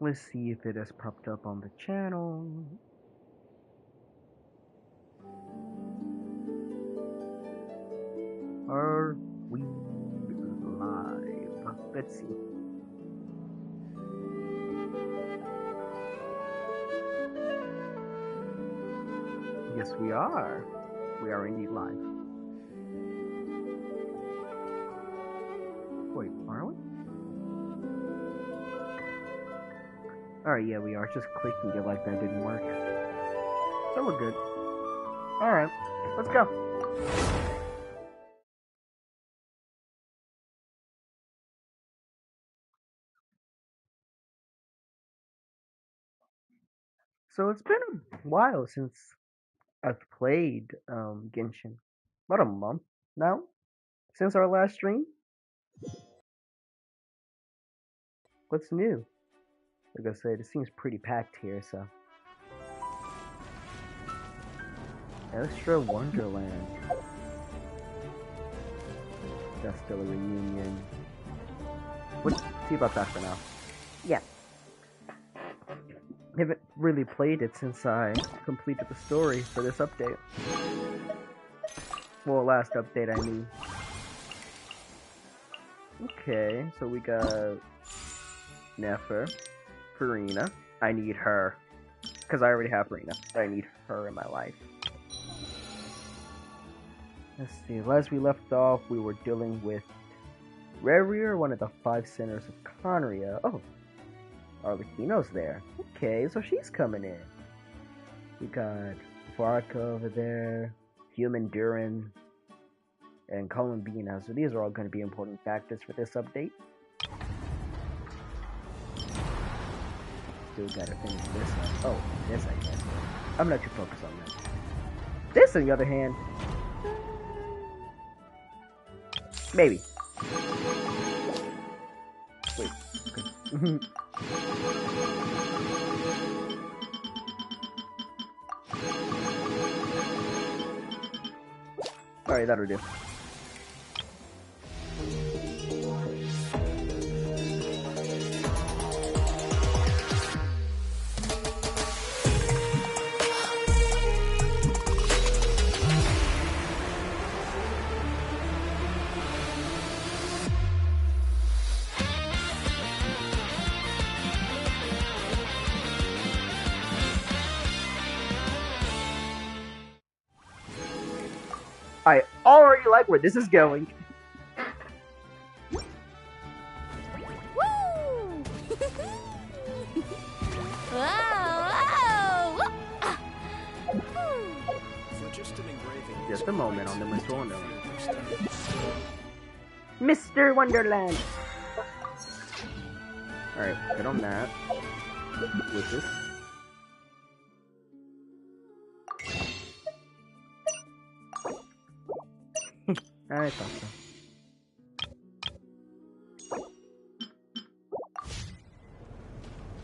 Let's see if it has popped up on the channel. Are we live? Let's see. Yes, we are. We are indeed live. Wait, are we? Alright, yeah, we are. Just clicking it like that didn't work. So we're good. Alright, let's go. So it's been a while since I've played Genshin. About a month now since our last stream. What's new? Like I said, it seems pretty packed here, so. Extra Wonderland. That's still a reunion. Let's see about that for now. Yeah. Haven't really played it since I completed the story for this update. Well, last update, I mean. Okay, so we got Nefer, Farina. I need her. Because I already have Farina. I need her in my life. Let's see, last we left off, we were dealing with Rerir, one of the 5 centers of Conria. Oh, Arlecchino's there. Okay, so she's coming in. We got Varka over there, Human Durin, and Columbina. So these are all going to be important factors for this update. Still gotta finish this one. Oh, this I guess. I'm not too focused on that. This, on the other hand, maybe. Wait. Okay. Alright, that'll do. I already like where this is going. Woo! Wow! Just a moment on the Mr. Mr. Wonderland. Alright, good on that. With this. I thought so.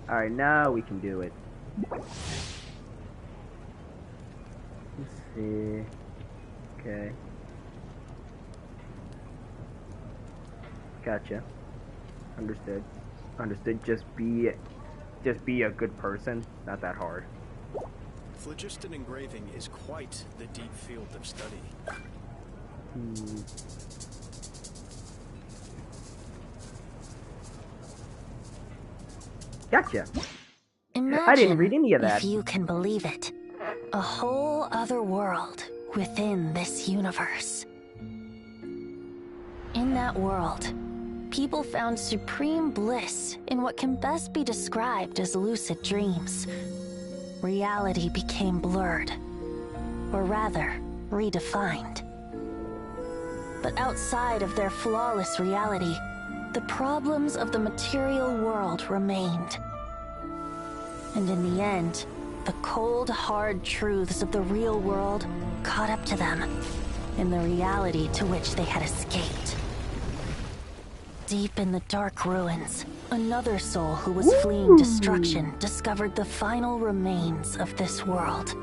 Alright, now we can do it. Let's see. Okay. Gotcha. Understood. Understood. Just be a good person. Not that hard. Phlogiston engraving is quite the deep field of study. Gotcha. Imagine, I didn't read any of that. if you can believe it, a whole other world within this universe. In that world, people found supreme bliss in what can best be described as lucid dreams. Reality became blurred, or rather, redefined. But outside of their flawless reality, the problems of the material world remained. And in the end, the cold, hard truths of the real world caught up to them in the reality to which they had escaped. Deep in the dark ruins, another soul who was fleeing destruction discovered the final remains of this world.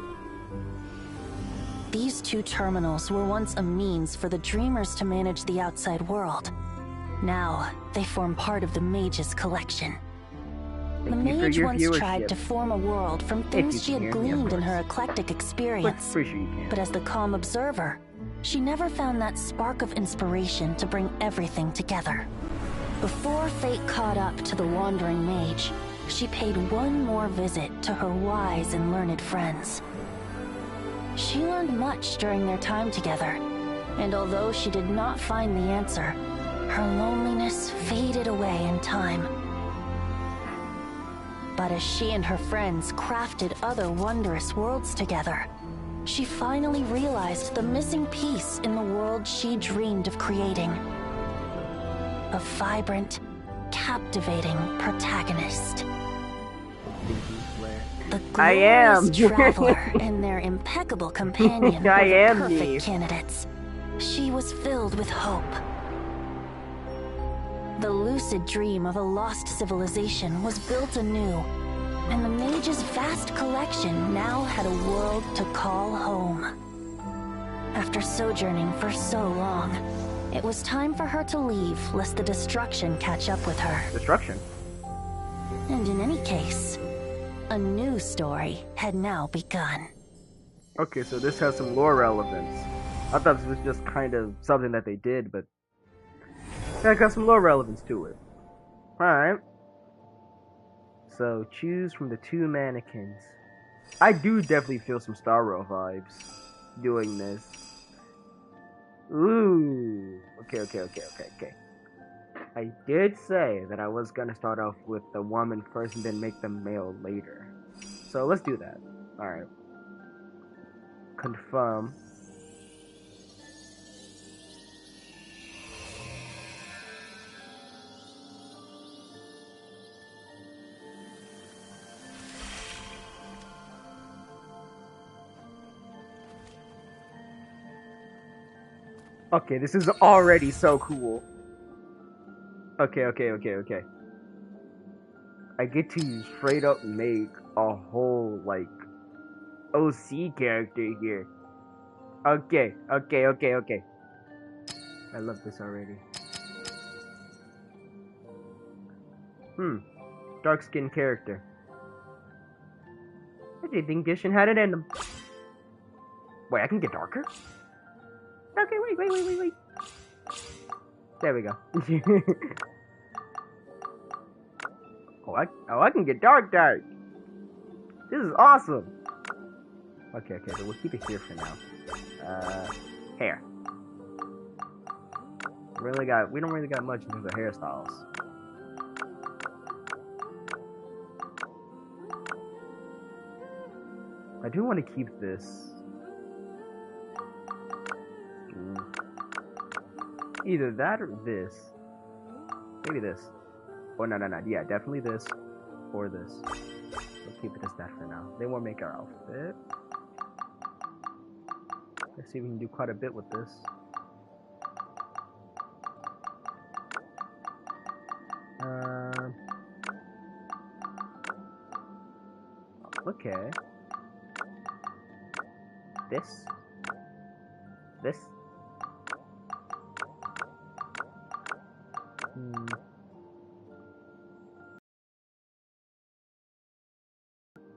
These 2 terminals were once a means for the dreamers to manage the outside world. Now, they form part of the mage's collection. The mage once tried to form a world from things she had gleaned in her eclectic experience. But as the calm observer, she never found that spark of inspiration to bring everything together. Before fate caught up to the wandering mage, she paid one more visit to her wise and learned friends. She learned much during their time together, and although she did not find the answer, her loneliness faded away in time. But as she and her friends crafted other wondrous worlds together, she finally realized the missing piece in the world she dreamed of creating. A vibrant, captivating protagonist. The glorious traveler and their impeccable companion were the perfect candidates. She was filled with hope. The lucid dream of a lost civilization was built anew, and the mage's vast collection now had a world to call home. After sojourning for so long, it was time for her to leave, lest the destruction catch up with her. Destruction? And in any case, a new story had now begun. Okay, so this has some lore relevance. I thought this was just kind of something that they did, but that got some lore relevance to it. Alright. So, choose from the 2 mannequins. I do definitely feel some Star Rail vibes doing this. Ooh. Okay. I did say that I was gonna start off with the woman first and then make them male later. So, let's do that. Alright. Confirm. Okay, this is already so cool. Okay. I get to straight up make a whole, like, OC character here. Okay. I love this already. Dark skin character. I didn't think Genshin had it in them. Wait, I can get darker? Okay, wait. There we go. I can get dark. This is awesome. Okay, so we'll keep it here for now. Hair. We don't really got much in terms of hairstyles. I do want to keep this. Either that or this. Maybe this. Oh, no. Yeah, definitely this. Or this. We'll keep it as that for now. Then we'll make our outfit. Let's see if we can do quite a bit with this. Okay. This.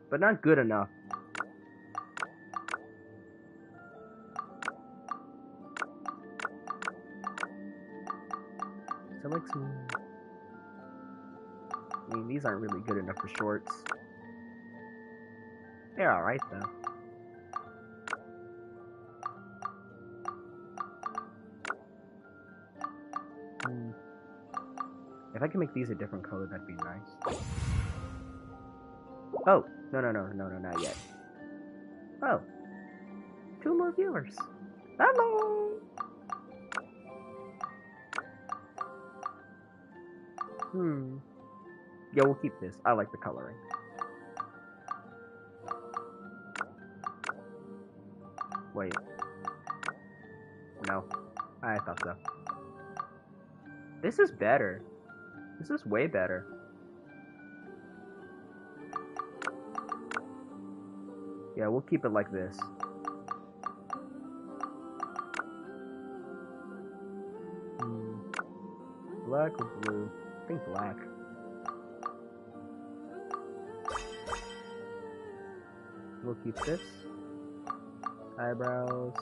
But not good enough. So like some... I mean, these aren't really good enough for shorts. They're alright though. If I can make these a different color, that'd be nice. Oh, no, not yet. Oh, 2 more viewers. Hello. Yeah, we'll keep this. I like the coloring. Wait. No, I thought so. This is better. This is way better. Yeah, we'll keep it like this. Black or blue? I think black. We'll keep this. Eyebrows.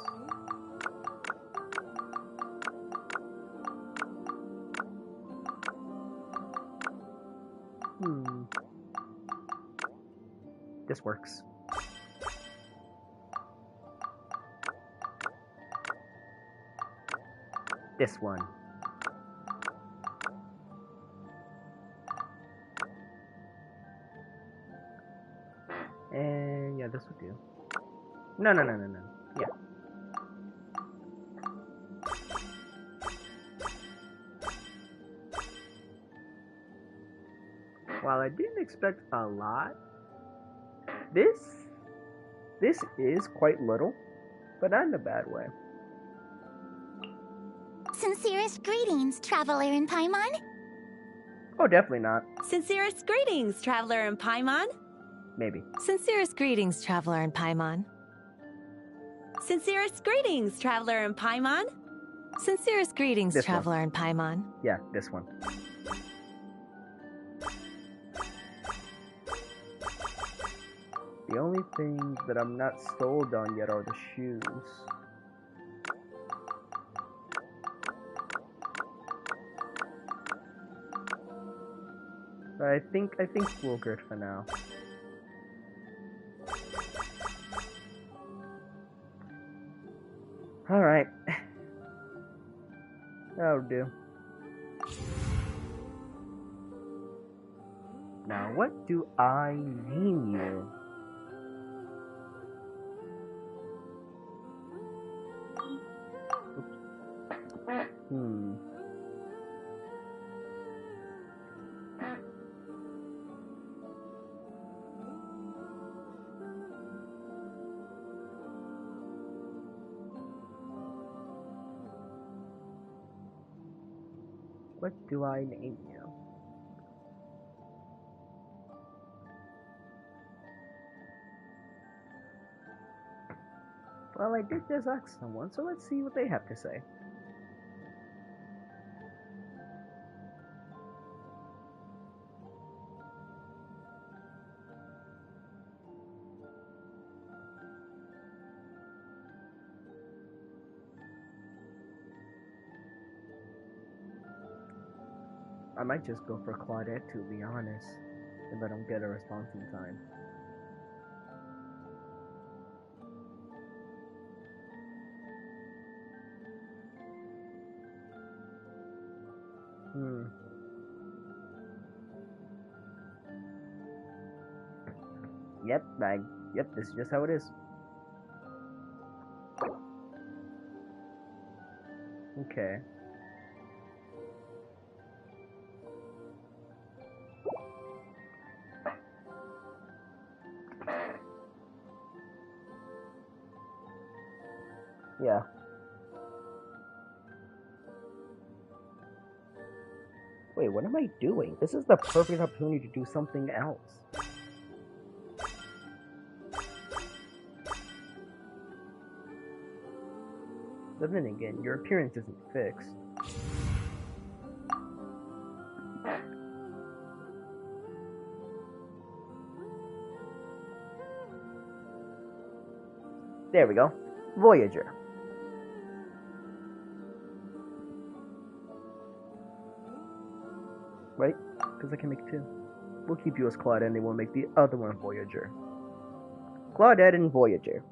This works. This one. And yeah, this would do. No. Yeah. While I didn't expect a lot, this is quite little, but not in a bad way. Sincerest greetings, traveler in Paimon. Oh, definitely not. Sincerest greetings, traveler in Paimon. Maybe. Sincerest greetings, traveler in Paimon. Sincerest greetings, traveler in Paimon. Sincerest greetings, This traveler in Paimon. Yeah, this one. The only things that I'm not sold on yet are the shoes. But I think we're good for now. Alright. That'll do. Now, what do I name you? What do I name you? Well, I did just ask someone, so let's see what they have to say. I might just go for Claudette, to be honest, if I don't get a response in time. Yep, this is just how it is. Okay. Yeah. Wait, what am I doing? This is the perfect opportunity to do something else. But then again, your appearance isn't fixed. There we go. Voyager. Right? Because I can make two. We'll keep you as Claudette and we'll make the other one Voyager. Claudette and Voyager.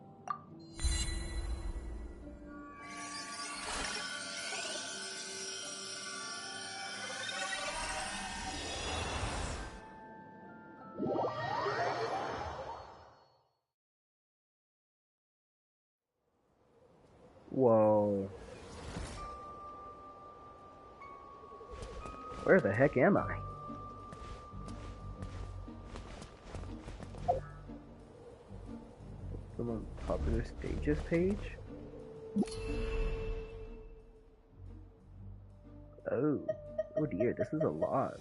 Whoa. Where the heck am I? Some popular stages page? Oh dear, this is a lot.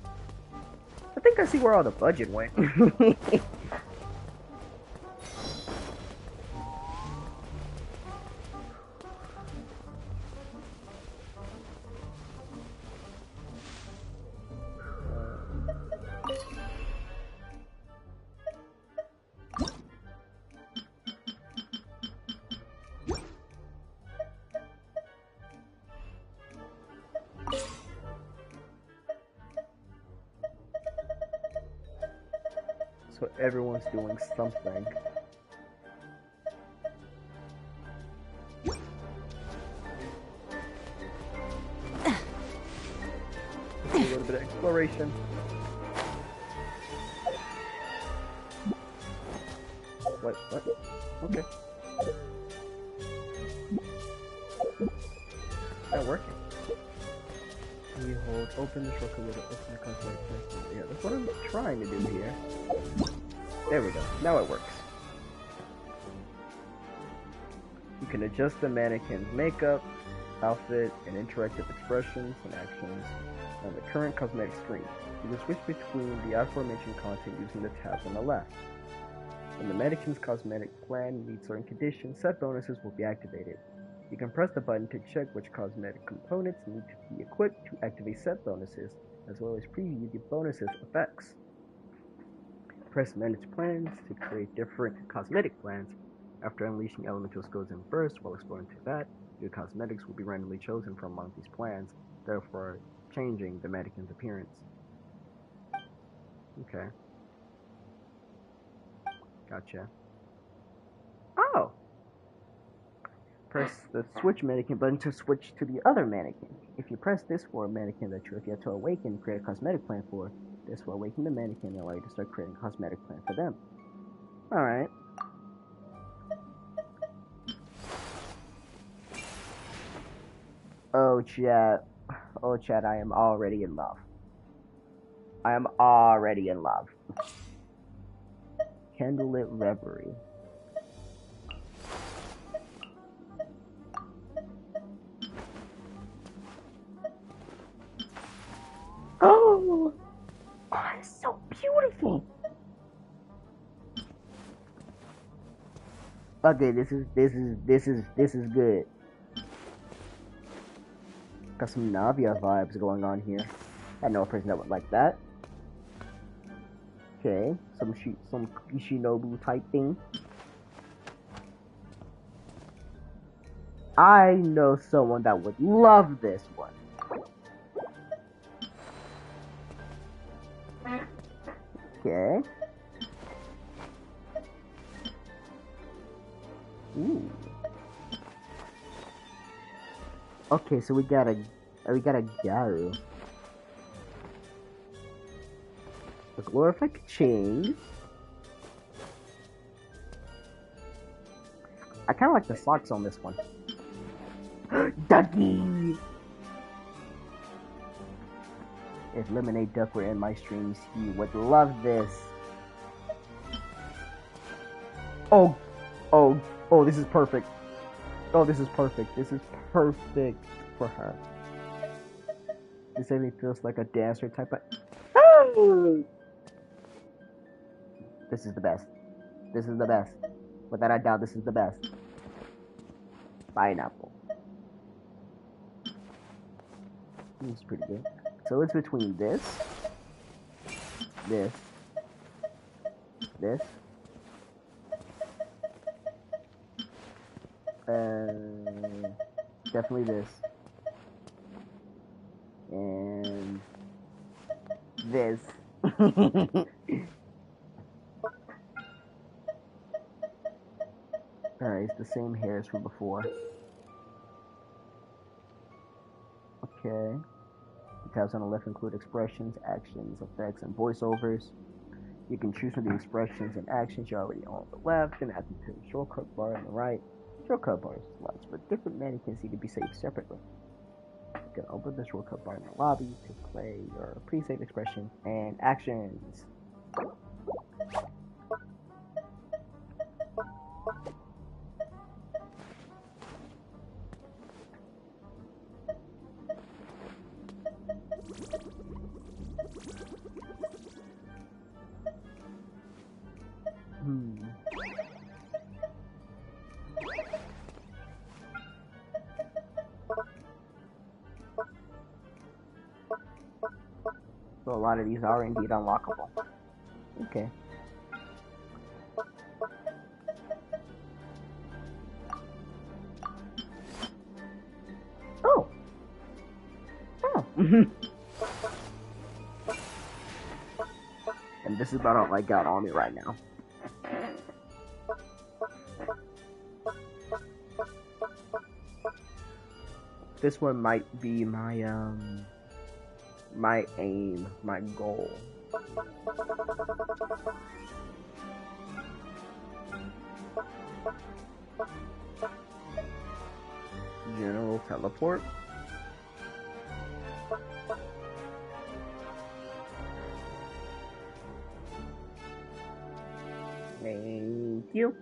I think I see where all the budget went. So everyone's doing something. A little bit of exploration. What? Okay. Not working. You hold open the shortcut to open the cosmetic test. Yeah, that's what I'm trying to do here. There we go. Now it works. You can adjust the mannequin's makeup, outfit, and interactive expressions and actions on the current cosmetic screen. You can switch between the aforementioned content using the tabs on the left. When the mannequin's cosmetic plan meets certain conditions, set bonuses will be activated. You can press the button to check which cosmetic components need to be equipped to activate set bonuses, as well as preview the bonuses' effects. Press Manage Plans to create different cosmetic plans. After unleashing elemental skills in burst while exploring to that, your cosmetics will be randomly chosen from among these plans, therefore changing the mannequin's appearance. Okay. Gotcha. Oh! Press the switch mannequin button to switch to the other mannequin. If you press this for a mannequin that you have yet to awaken, create a cosmetic plan for, this will awaken the mannequin and allow you to start creating a cosmetic plan for them. Alright. Oh, chat, I am already in love. I am already in love. Candlelit Reverie. Oh, it's so beautiful. Okay, this is good. Got some Navia vibes going on here. I know a person that would like that. Okay, some Shinobu type thing. I know someone that would love this one. Okay. Ooh. Okay, so we got a Garu. A glorified chain. I kind of like the socks on this one. Ducky! If Lemonade Duck were in my streams, he would love this. Oh, this is perfect. Oh, this is perfect. This is perfect for her. This really feels like a dancer type of... Oh! This is the best. This is the best. Without a doubt, this is the best. Pineapple. This is pretty good. So it's between this, definitely this, and this. Alright, it's the same hair as from before. Okay. The tabs on the left include expressions, actions, effects, and voiceovers. You can choose from the expressions and actions you already own on the left, and add them to the shortcut bar on the right. Shortcut bars slots for different mannequins need to be saved separately. You can open the shortcut bar in the lobby to play your pre-saved expressions and actions. So a lot of these are indeed unlockable. Okay. Oh! Oh! And this is about all I got on me right now. This one might be my aim, my goal. General teleport. Thank you.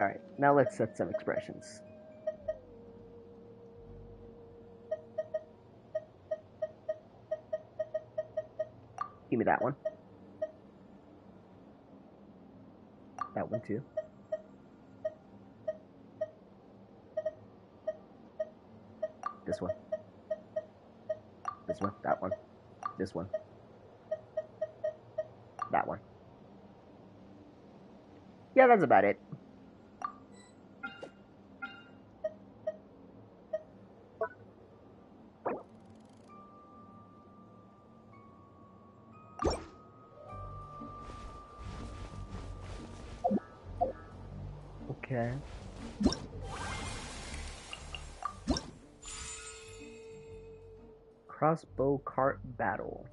Alright, now let's set some expressions. Give me that one. That one too. This one. This one. That one. This one. That one. Yeah, that's about it. Okay. Crossbow cart battle.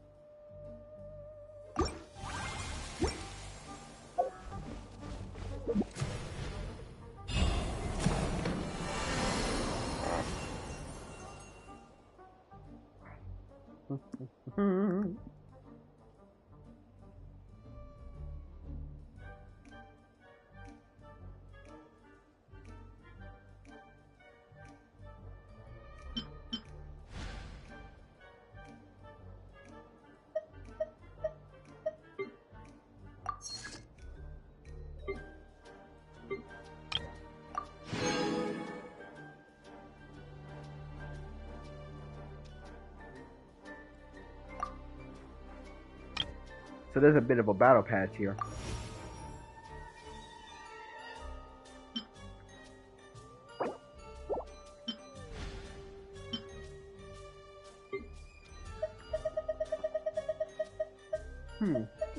So there's a bit of a battle patch here.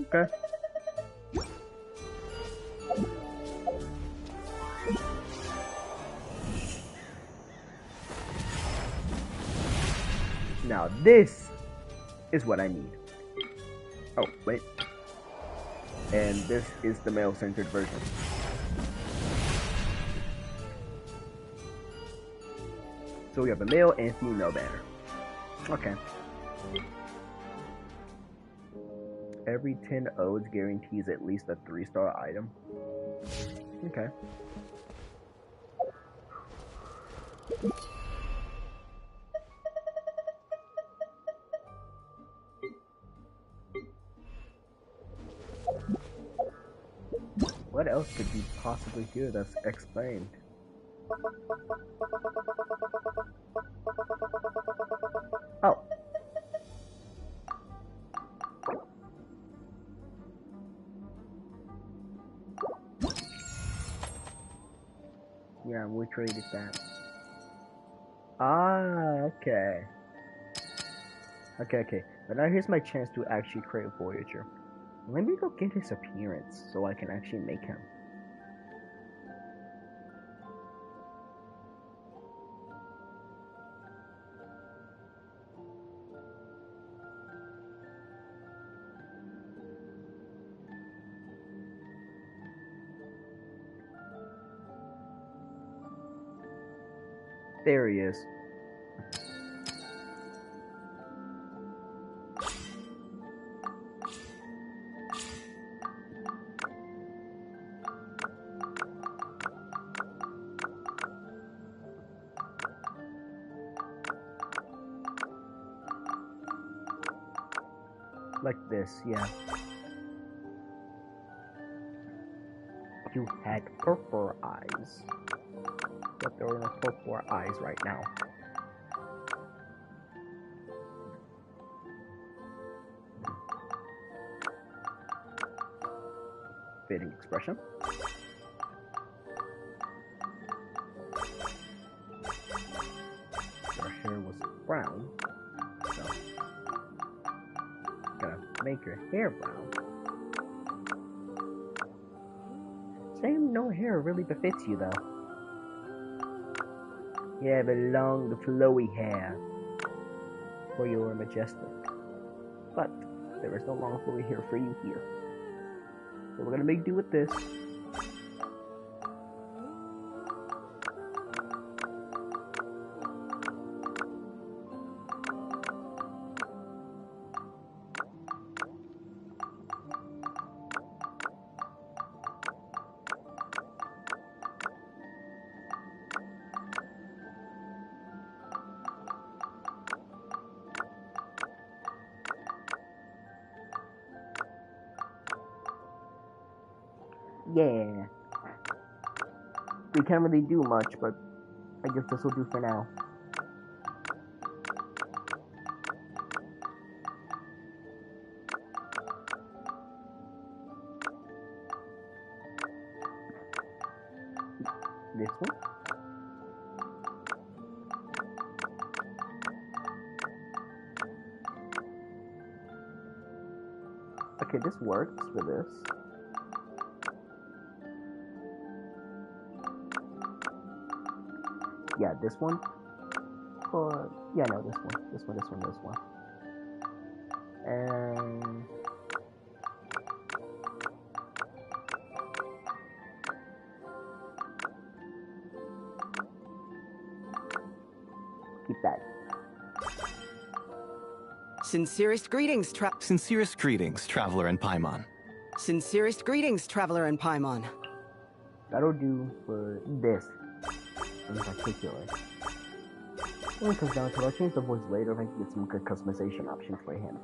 Okay. Now this is what I need. Oh, wait. And this is the male-centered version. So we have a male and female banner. Okay. Every 10 odes guarantees at least a 3-star item. Okay. What else could you possibly hear that's explained? Oh. Yeah, we traded that. Ah, okay. Okay. But now here's my chance to actually create a Voyager. Let me go get his appearance so I can actually make him. There he is. Like this, yeah. You had purple eyes. But there are no purple eyes right now. Fitting expression. Your hair was brown. So make your hair brown. Saying no hair really befits you, though. You have a long, flowy hair, for you are majestic. But there is no long, flowy hair for you here. So we're gonna make do with this. Yeah. We can't really do much, but I guess this will do for now. This one. Okay, this works for this. Yeah, this one. Or yeah, no, this one. This one, this one, this one. And keep that. Sincerest greetings, Sincerest greetings, traveler in Paimon. Sincerest greetings, traveler in Paimon. That'll do for this in particular. When it comes down to it, I'll change the voice later if I can get some good customization options for him.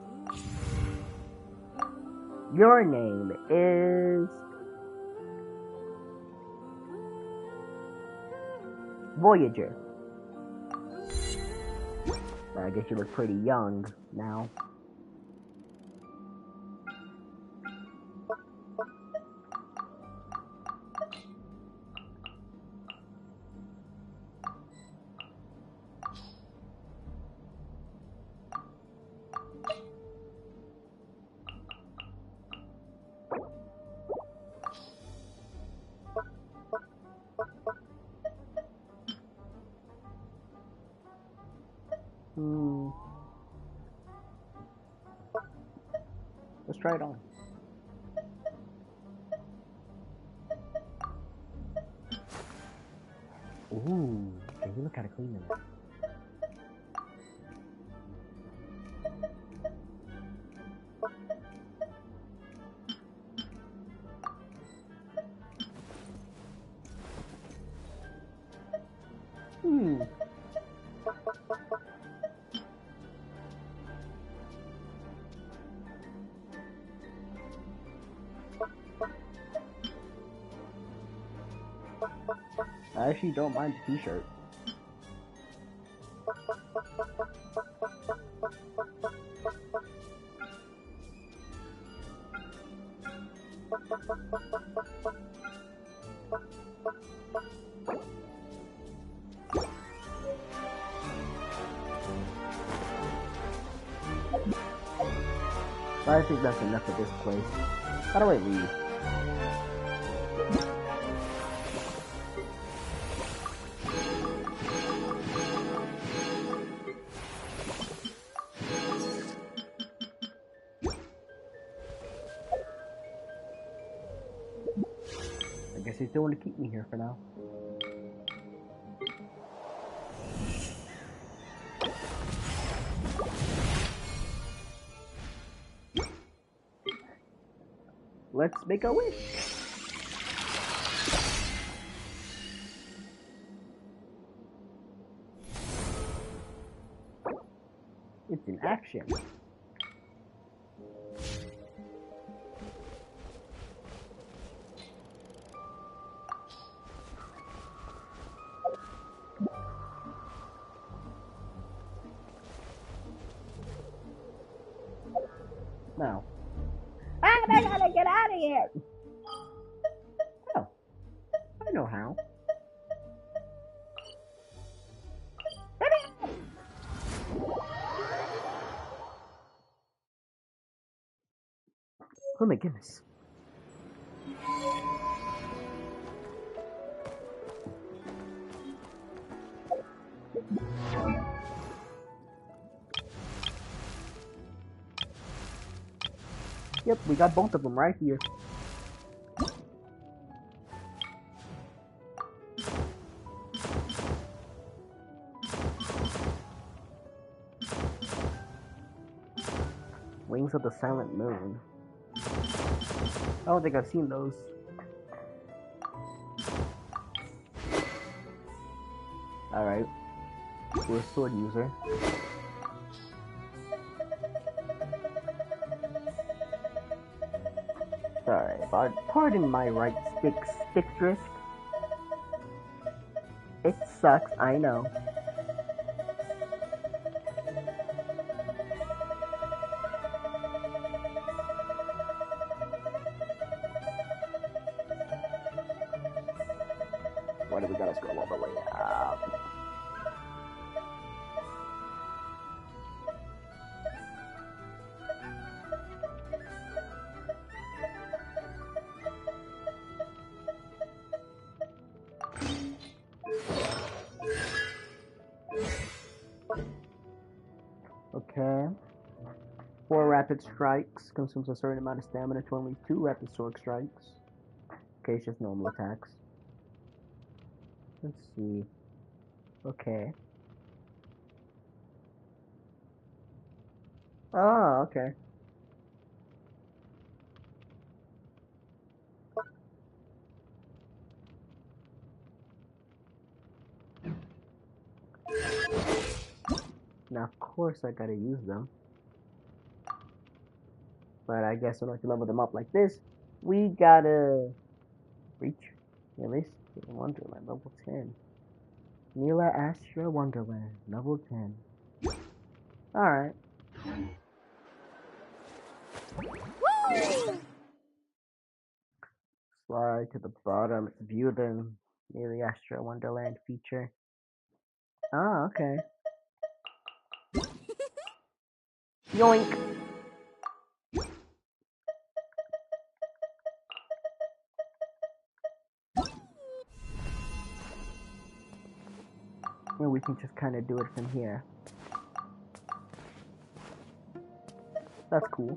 Your name is Voyager. I guess you look pretty young now. Let's try it on. Ooh, okay, you look kind of clean in it. I actually don't mind the t-shirt. I think that's enough of this place. How do I leave? I guess they still want to keep me here for now. Let's make a wish. It's in action. Now, I gotta get out of here. Oh, I know how. Oh my goodness. Yep, we got both of them right here. Wings of the Silent Moon. I don't think I've seen those. Alright. We're a sword user. Sorry, pardon my right stick drift. It sucks, I know. Why do we gotta scroll all the way up? Okay. 4 rapid strikes consumes a certain amount of stamina to only 2 rapid sword strikes. Okay, it's just normal attacks. Let's see. Okay. Oh, okay. Now, of course, I gotta use them. But I guess in order to level them up like this, we gotta reach at least Wonderland, level 10. Mila Astra Wonderland, level 10. Alright. Slide to the bottom, view the Mila Astra Wonderland feature. Ah, okay. Yoink! And we can just kind of do it from here. That's cool.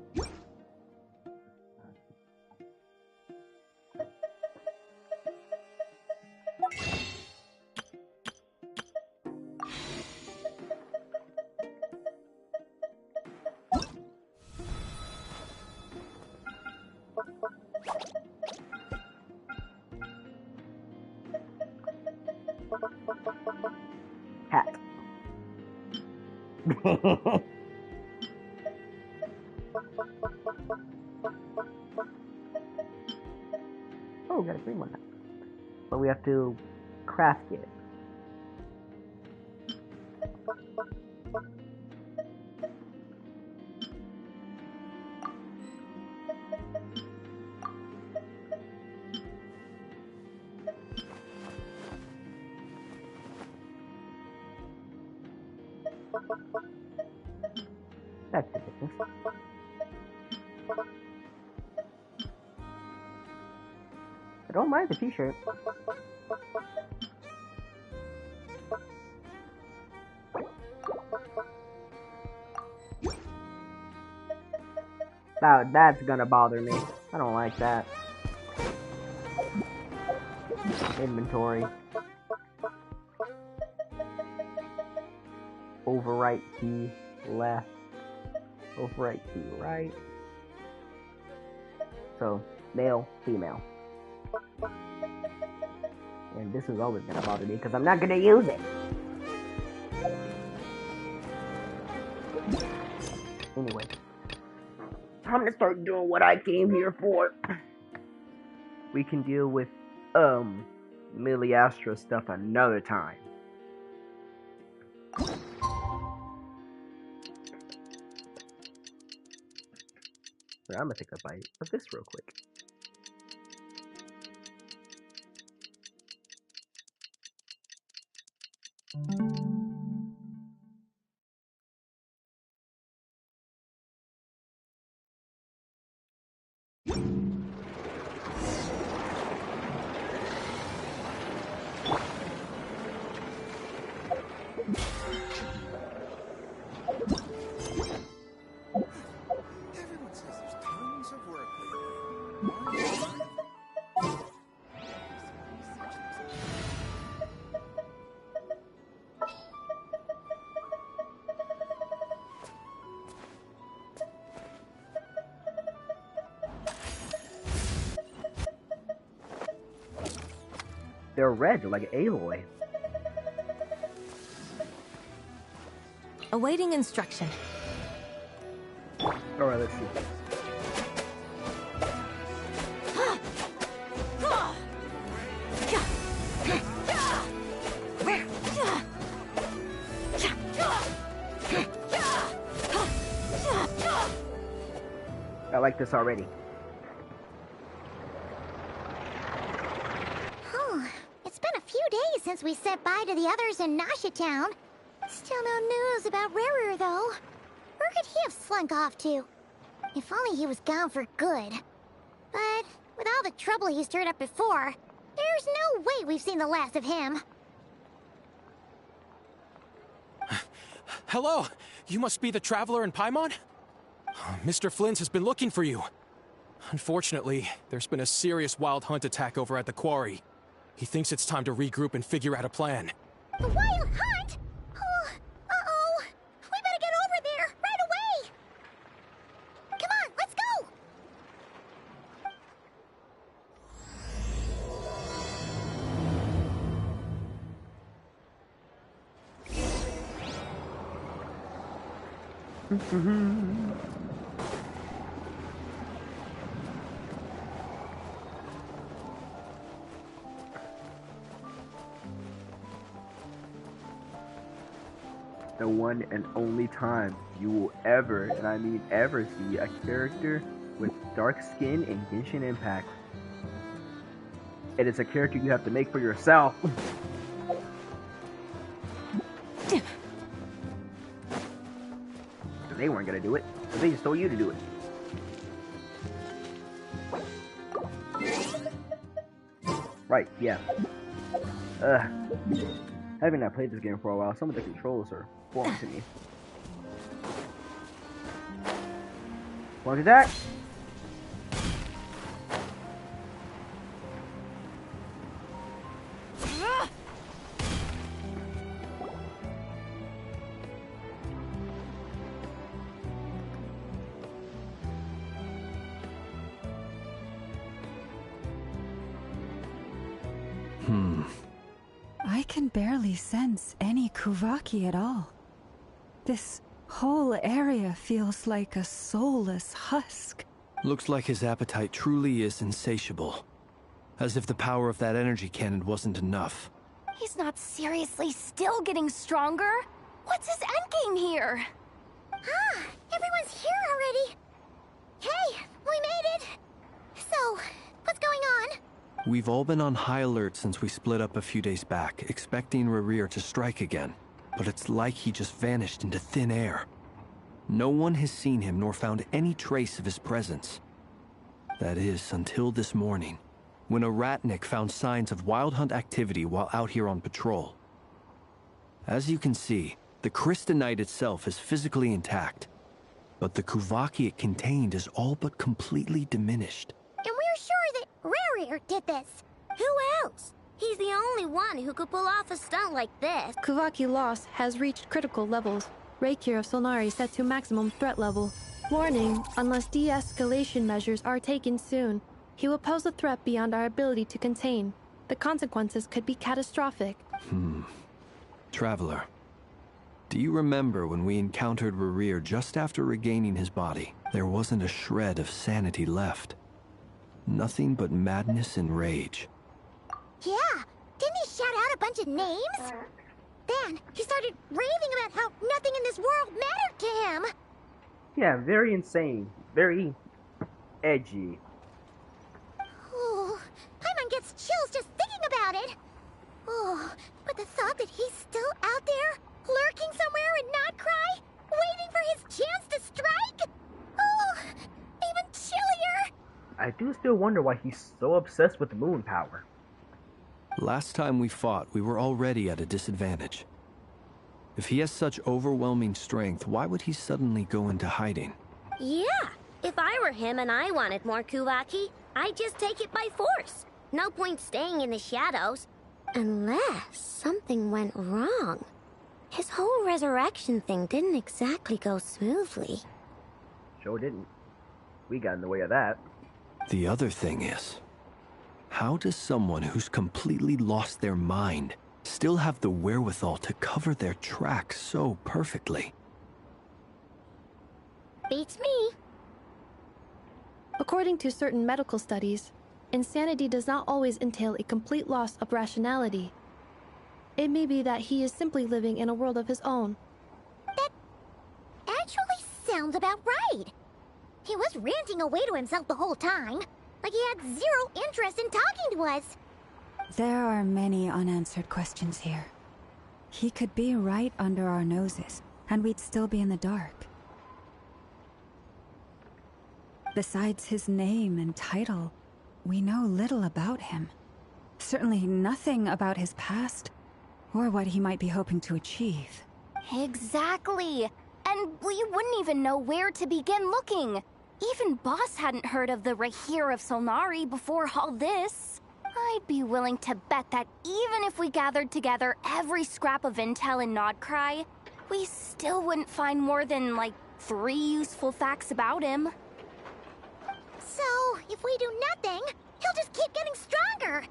Hat. Oh, we got a green one now. But we have to craft it. That's the difference. I don't mind the t-shirt. Now that's gonna bother me. I don't like that. Inventory. Overwrite key left. Overwrite key right. So, male, female. And this is always gonna bother me because I'm not gonna use it. Anyway. I'm gonna start doing what I came here for. We can deal with, Miliastra stuff another time. So I'm gonna take a bite of this real quick. Everyone says there's tons of work lately. They're red, they're like Aloy. Awaiting instruction. Alright, let's see. I like this already. It's been a few days since we said bye to the others in Nasha Town. Still no news about Rarer, though. Where could he have slunk off to? If only he was gone for good. But with all the trouble he stirred up before, there's no way we've seen the last of him. Hello! You must be the traveler in Paimon? Mr. Flynn has been looking for you. Unfortunately, there's been a serious wild hunt attack over at the quarry. He thinks it's time to regroup and figure out a plan. The wild hunt? Oh, uh-oh. We better get over there right away. Come on, let's go. The one and only time you will ever, and I mean ever, see a character with dark skin in Genshin Impact. It is a character you have to make for yourself. They weren't gonna do it, so they just told you to do it. Right, yeah. Having not played this game for a while, some of the controls are foreign to me. Want to do that? I can barely sense any Kuvaki at all. This whole area feels like a soulless husk. Looks like his appetite truly is insatiable. As if the power of that energy cannon wasn't enough. He's not seriously still getting stronger? What's his endgame here? Ah, everyone's here already. Hey, we made it. So, what's going on? We've all been on high alert since we split up a few days back, expecting Rarir to strike again. But it's like he just vanished into thin air. No one has seen him nor found any trace of his presence. That is, until this morning, when a ratnik found signs of wild hunt activity while out here on patrol. As you can see, the Crystonite itself is physically intact, but the Kuvaki it contained is all but completely diminished. And we're sure that Rarir did this. Who else? He's the only one who could pull off a stunt like this. Kuvaki loss has reached critical levels. Reikir of Solnari set to maximum threat level. Warning, unless de-escalation measures are taken soon, he will pose a threat beyond our ability to contain. The consequences could be catastrophic. Traveler, do you remember when we encountered Rarir just after regaining his body? There wasn't a shred of sanity left. Nothing but madness and rage. Yeah, didn't he shout out a bunch of names? Then he started raving about how nothing in this world mattered to him. Yeah, very insane. Very edgy. Oh, Paimon gets chills just thinking about it. Oh, but the thought that he's still out there, lurking somewhere in Not Krai, waiting for his chance to strike? Oh, even chillier. I do still wonder why he's so obsessed with moon power. Last time we fought, we were already at a disadvantage. If he has such overwhelming strength, why would he suddenly go into hiding? Yeah, if I were him and I wanted more Kuvaki, I'd just take it by force. No point staying in the shadows. Unless something went wrong. His whole resurrection thing didn't exactly go smoothly. Sure didn't. We got in the way of that. The other thing is, how does someone who's completely lost their mind still have the wherewithal to cover their tracks so perfectly? Beats me. According to certain medical studies, insanity does not always entail a complete loss of rationality. It may be that he is simply living in a world of his own. That actually sounds about right. He was ranting away to himself the whole time, like he had zero interest in talking to us. There are many unanswered questions here. He could be right under our noses, and we'd still be in the dark. Besides his name and title, we know little about him. Certainly nothing about his past, or what he might be hoping to achieve. Exactly! And we wouldn't even know where to begin looking. Even Boss hadn't heard of the Rahir of Solnari before all this. I'd be willing to bet that even if we gathered together every scrap of intel in Krai, we still wouldn't find more than, like, 3 useful facts about him. So, if we do nothing, he'll just keep getting stronger.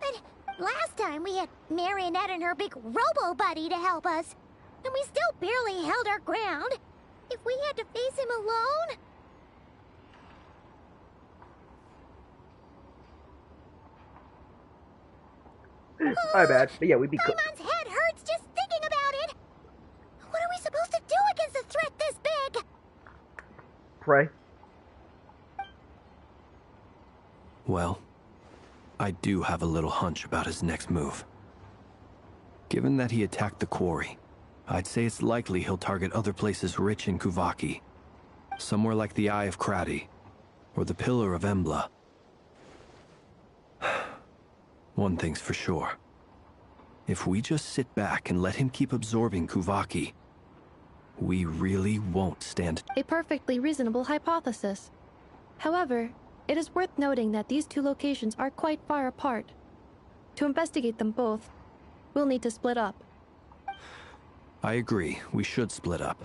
But last time we had Marionette and her big robo-buddy to help us, and we still barely held our ground. If we had to face him alone... My bad, but yeah, we'd be Paimon's head hurts just thinking about it! What are we supposed to do against a threat this big? Pray. Well, I do have a little hunch about his next move. Given that he attacked the quarry, I'd say it's likely he'll target other places rich in Kuvaki. Somewhere like the Eye of Krati, or the Pillar of Embla. One thing's for sure. If we just sit back and let him keep absorbing Kuvaki, we really won't stand. A perfectly reasonable hypothesis. However, it is worth noting that these two locations are quite far apart. To investigate them both, we'll need to split up. I agree, we should split up.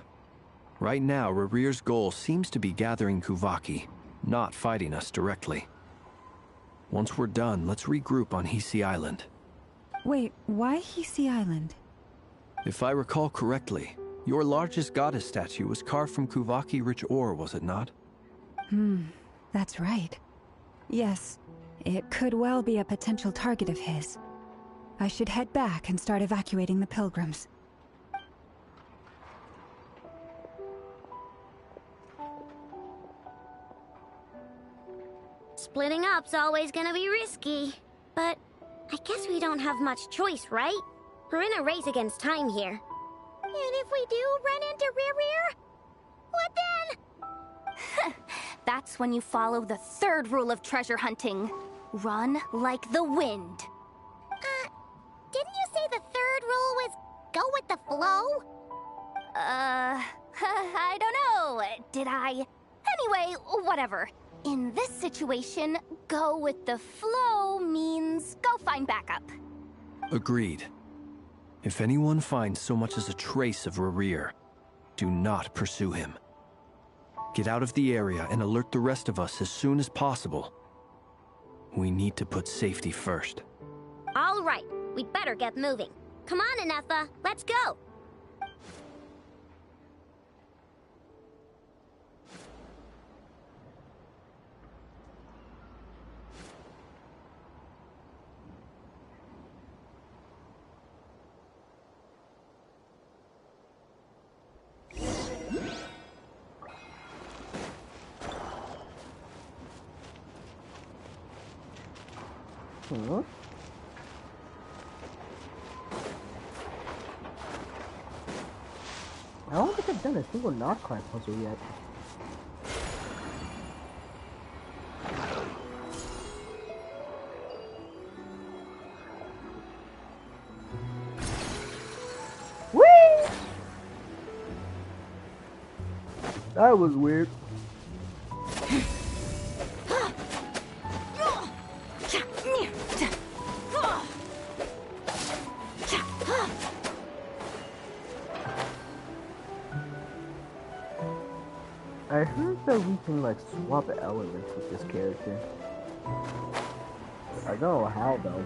Right now, Rarir's goal seems to be gathering Kuvaki, not fighting us directly. Once we're done, let's regroup on Hisi Island. Wait, why Hisi Island? If I recall correctly, your largest goddess statue was carved from Kuvaki-rich ore, was it not? That's right. Yes, it could well be a potential target of his. I should head back and start evacuating the pilgrims. Splitting up's always gonna be risky. But I guess we don't have much choice, right? We're in a race against time here. And if we do run into Rarir, what then? That's when you follow the third rule of treasure hunting. Run like the wind. Didn't you say the third rule was go with the flow? I don't know. Did I? Anyway, whatever. In this situation, go with the flow means go find backup. Agreed. If anyone finds so much as a trace of Rarir, do not pursue him. Get out of the area and alert the rest of us as soon as possible. We need to put safety first. All right, we'd better get moving. Come on, Anefa, let's go. I don't think I've done a single Krai puzzle yet. That was weird. I heard that we can like swap elements with this character. I don't know how though.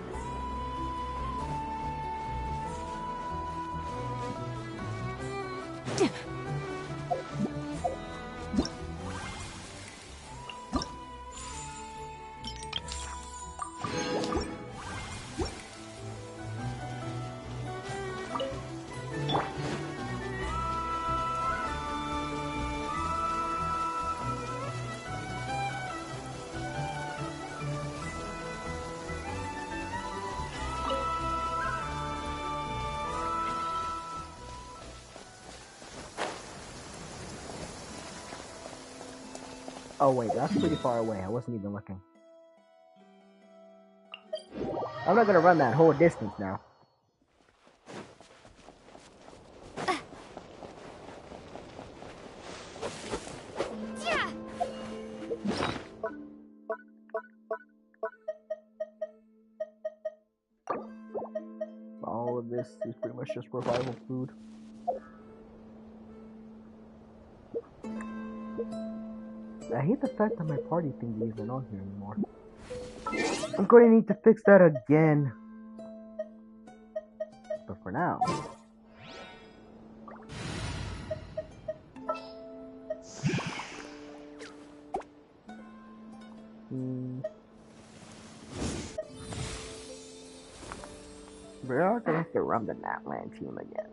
Oh wait, that's pretty far away. I wasn't even looking. I'm not gonna run that whole distance now. All of this is pretty much just revival food. I hate the fact that my party thingy isn't on here anymore. I'm going to need to fix that again. But for now... We're all going to have to run the Natland team again.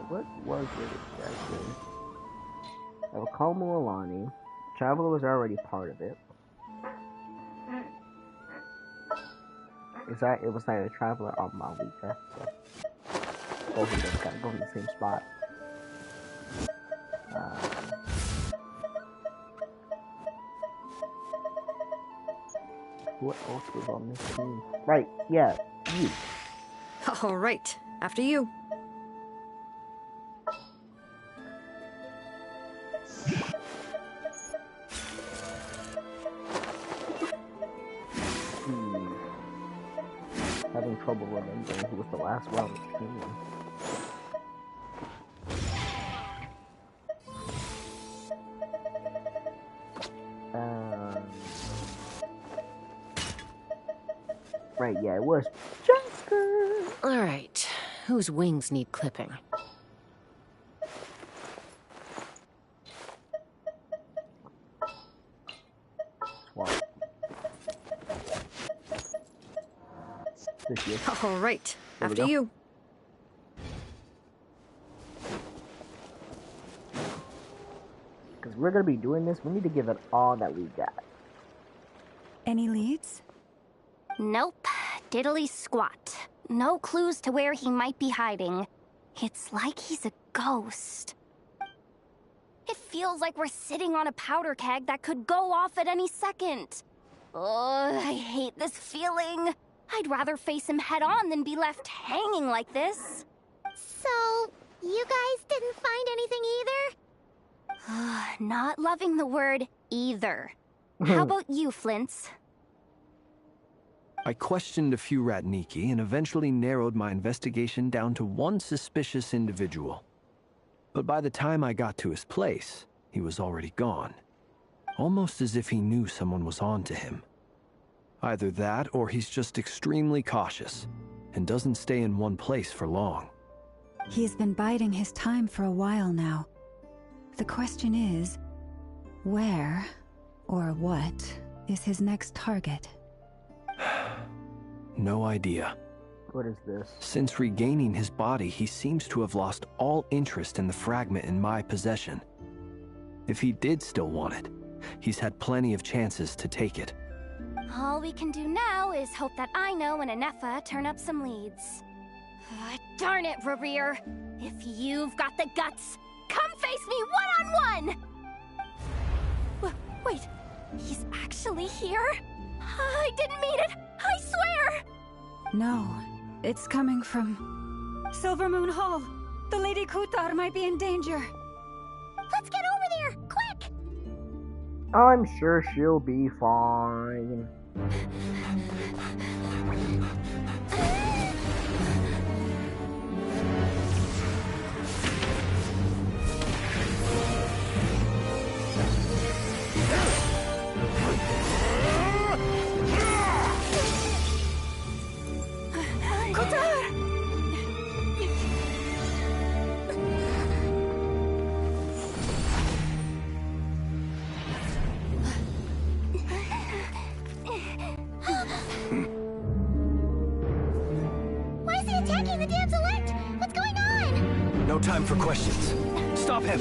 What was it exactly? I will call Mualani. Traveler was already part of it. It was like a Traveler or Malika, so both of them kind of go in the same spot. What else was on this team? Right, yeah, you. Alright, after you. Having trouble remembering who was the last one on the team. Right, yeah, it was Jessica. Alright, whose wings need clipping? All right, after you. Because we're going to be doing this, we need to give it all that we got. Any leads? Nope. Diddly squat. No clues to where he might be hiding. It's like he's a ghost. It feels like we're sitting on a powder keg that could go off at any second. Oh, I hate this feeling. I'd rather face him head on than be left hanging like this. So, you guys didn't find anything either? Not loving the word either. How about you, Flints? I questioned a few Ratniki and eventually narrowed my investigation down to one suspicious individual. But by the time I got to his place, he was already gone. Almost as if he knew someone was on to him. Either that, or he's just extremely cautious, and doesn't stay in one place for long. He's been biding his time for a while now. The question is, where, or what, is his next target? No idea. What is this? Since regaining his body, he seems to have lost all interest in the fragment in my possession. If he did still want it, he's had plenty of chances to take it. All we can do now is hope that Ino and Anefa turn up some leads. Darn it, Rarir. If you've got the guts, come face me one-on-one! Wait, he's actually here? I didn't mean it, I swear! No, it's coming from... Silver Moon Hall! The Lady Kutar might be in danger! Let's get over there! Quick! I'm sure she'll be fine. Why is he attacking the damselette? What's going on? No time for questions. Stop him!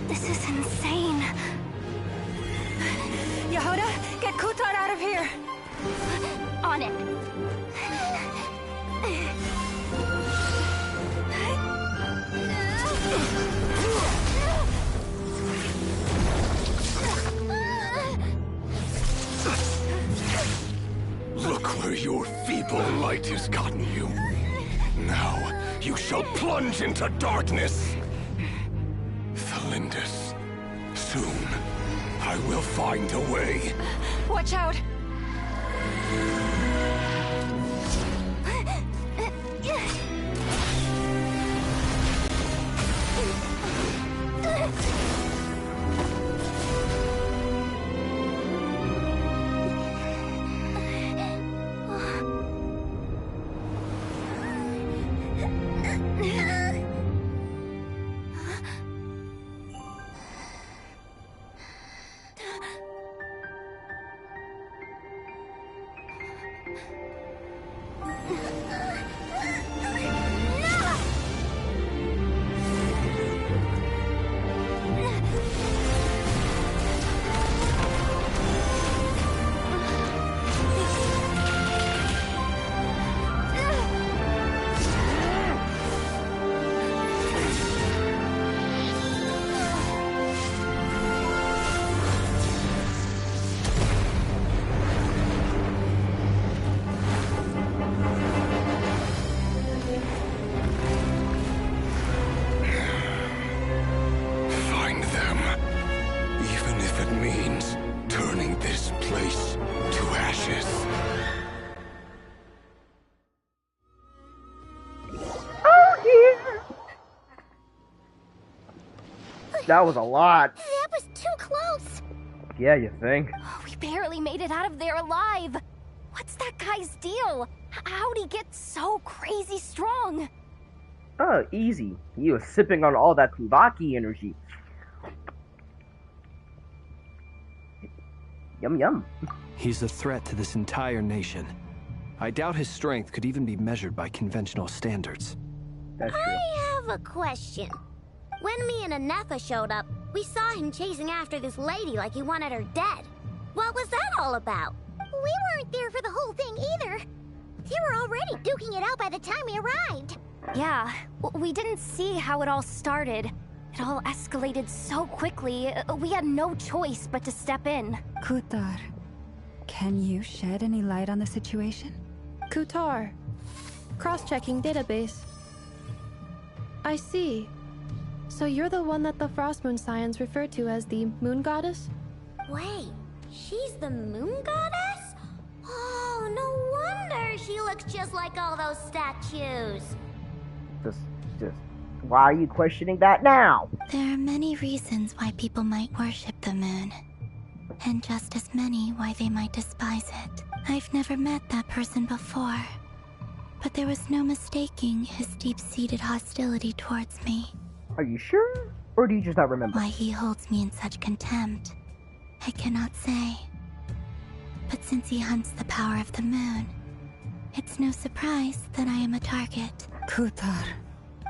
This is insane. Yehuda, get Kutar out of here! On it. Look where your feeble light has gotten you. Now, you shall plunge into darkness. Thalindus, soon, I will find a way. Watch out! That was a lot. That was too close. Yeah, you think? We barely made it out of there alive. What's that guy's deal? How'd he get so crazy strong? Oh, easy. He was sipping on all that Kuvaki energy. Yum yum. He's a threat to this entire nation. I doubt his strength could even be measured by conventional standards. That's true. I have a question. When me and Anefa showed up, we saw him chasing after this lady like he wanted her dead. What was that all about? We weren't there for the whole thing either. They were already duking it out by the time we arrived. Yeah, we didn't see how it all started. It all escalated so quickly, we had no choice but to step in. Kutar, can you shed any light on the situation? Kutar. Cross-checking database. I see. So you're the one that the Frost Moon Scions refer to as the Moon Goddess? Wait, she's the Moon Goddess? Oh, no wonder she looks just like all those statues. Just, why are you questioning that now? There are many reasons why people might worship the moon. And just as many why they might despise it. I've never met that person before. But there was no mistaking his deep-seated hostility towards me. Are you sure? Or do you just not remember? Why he holds me in such contempt, I cannot say. But since he hunts the power of the moon, it's no surprise that I am a target. Kutar.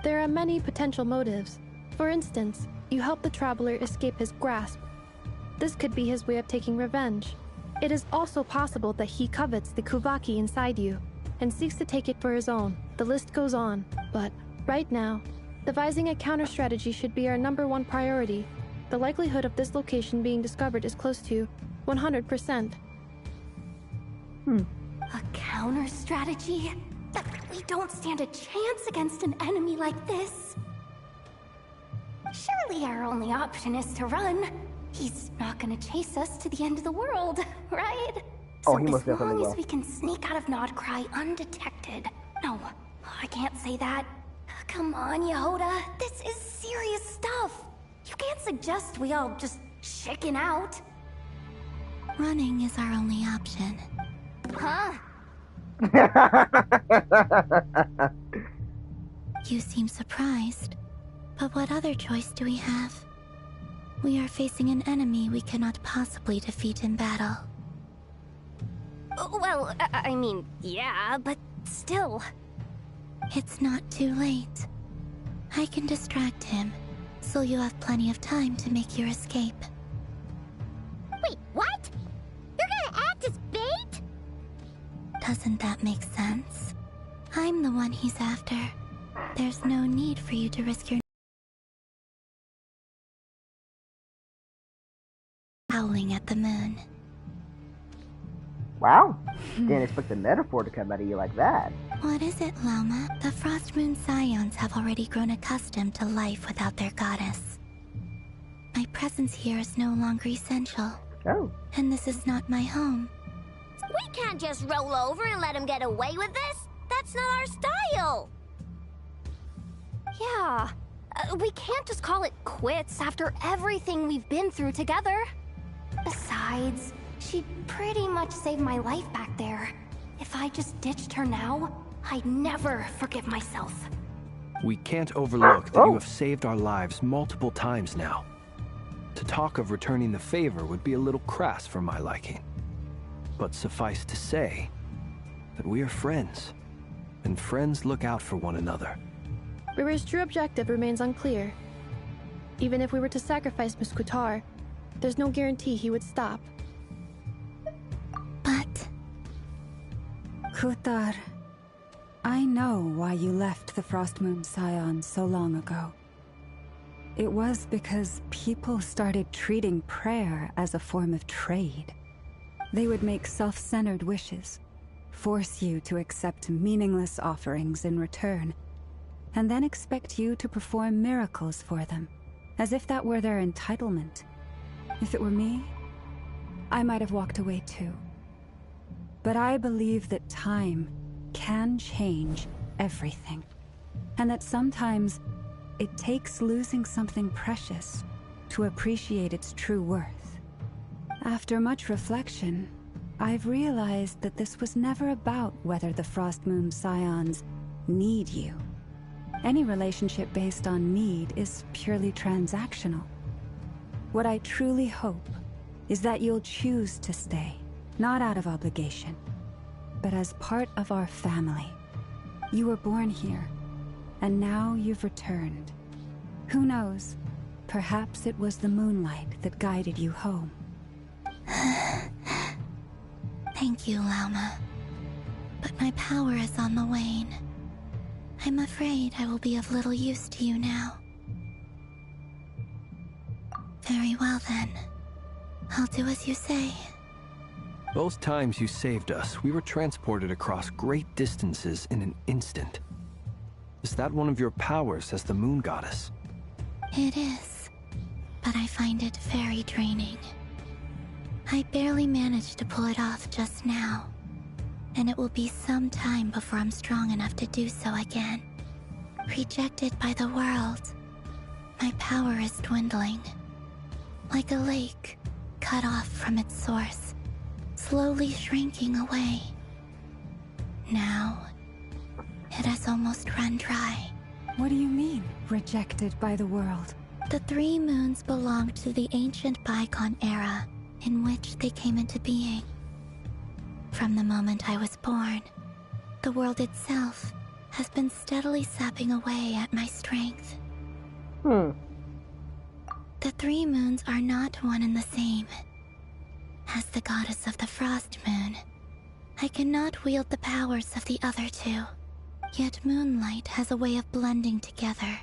There are many potential motives. For instance, you help the Traveler escape his grasp. This could be his way of taking revenge. It is also possible that he covets the Kuvaki inside you, and seeks to take it for his own. The list goes on, but right now, devising a counter strategy should be our #1 priority. The likelihood of this location being discovered is close to 100%. A counter strategy? We don't stand a chance against an enemy like this. Surely our only option is to run. He's not gonna chase us to the end of the world, right? Oh, So he most as definitely long will. as we can sneak out of Nod Krai undetected. No, I can't say that. Come on, Yehoda. This is serious stuff. You can't suggest we all just chicken out. Running is our only option. Huh? You seem surprised. But what other choice do we have? We are facing an enemy we cannot possibly defeat in battle. Well, I mean, yeah, but still. It's not too late. I can distract him, so you have plenty of time to make your escape. Wait, what? You're gonna act as bait? Doesn't that make sense? I'm the one he's after. There's no need for you to risk your howling at the moon. Wow. Didn't expect the metaphor to come out of you like that. What is it, Loma? The Frost Moon Scions have already grown accustomed to life without their goddess. My presence here is no longer essential. Oh. And this is not my home. We can't just roll over and let him get away with this. That's not our style. Yeah. We can't just call it quits after everything we've been through together. Besides, she pretty much saved my life back there. If I just ditched her now, I'd never forgive myself. We can't overlook that you have saved our lives multiple times now. To talk of returning the favor would be a little crass for my liking. But suffice to say that we are friends, and friends look out for one another. Riri's true objective remains unclear. Even if we were to sacrifice Miss Kutar, there's no guarantee he would stop. But... Kutar, I know why you left the Frost Moon Scions so long ago. It was because people started treating prayer as a form of trade. They would make self-centered wishes, force you to accept meaningless offerings in return, and then expect you to perform miracles for them, as if that were their entitlement. If it were me, I might have walked away too. But I believe that time can change everything, and that sometimes it takes losing something precious to appreciate its true worth. After much reflection, I've realized that this was never about whether the Frost Moon Scions need you. Any relationship based on need is purely transactional. What I truly hope is that you'll choose to stay, not out of obligation, but as part of our family. You were born here, and now you've returned. Who knows? Perhaps it was the moonlight that guided you home. Thank you, Lauma. But my power is on the wane. I'm afraid I will be of little use to you now. Very well then. I'll do as you say. Both times you saved us, we were transported across great distances in an instant. Is that one of your powers as the Moon Goddess? It is, but I find it very draining. I barely managed to pull it off just now, and it will be some time before I'm strong enough to do so again. Rejected by the world, my power is dwindling. Like a lake, cut off from its source, slowly shrinking away. Now, it has almost run dry. What do you mean, rejected by the world? The 3 moons belonged to the ancient Bygone era in which they came into being. From the moment I was born, the world itself has been steadily sapping away at my strength. The 3 moons are not one and the same. As the goddess of the Frost Moon, I cannot wield the powers of the other two. Yet moonlight has a way of blending together.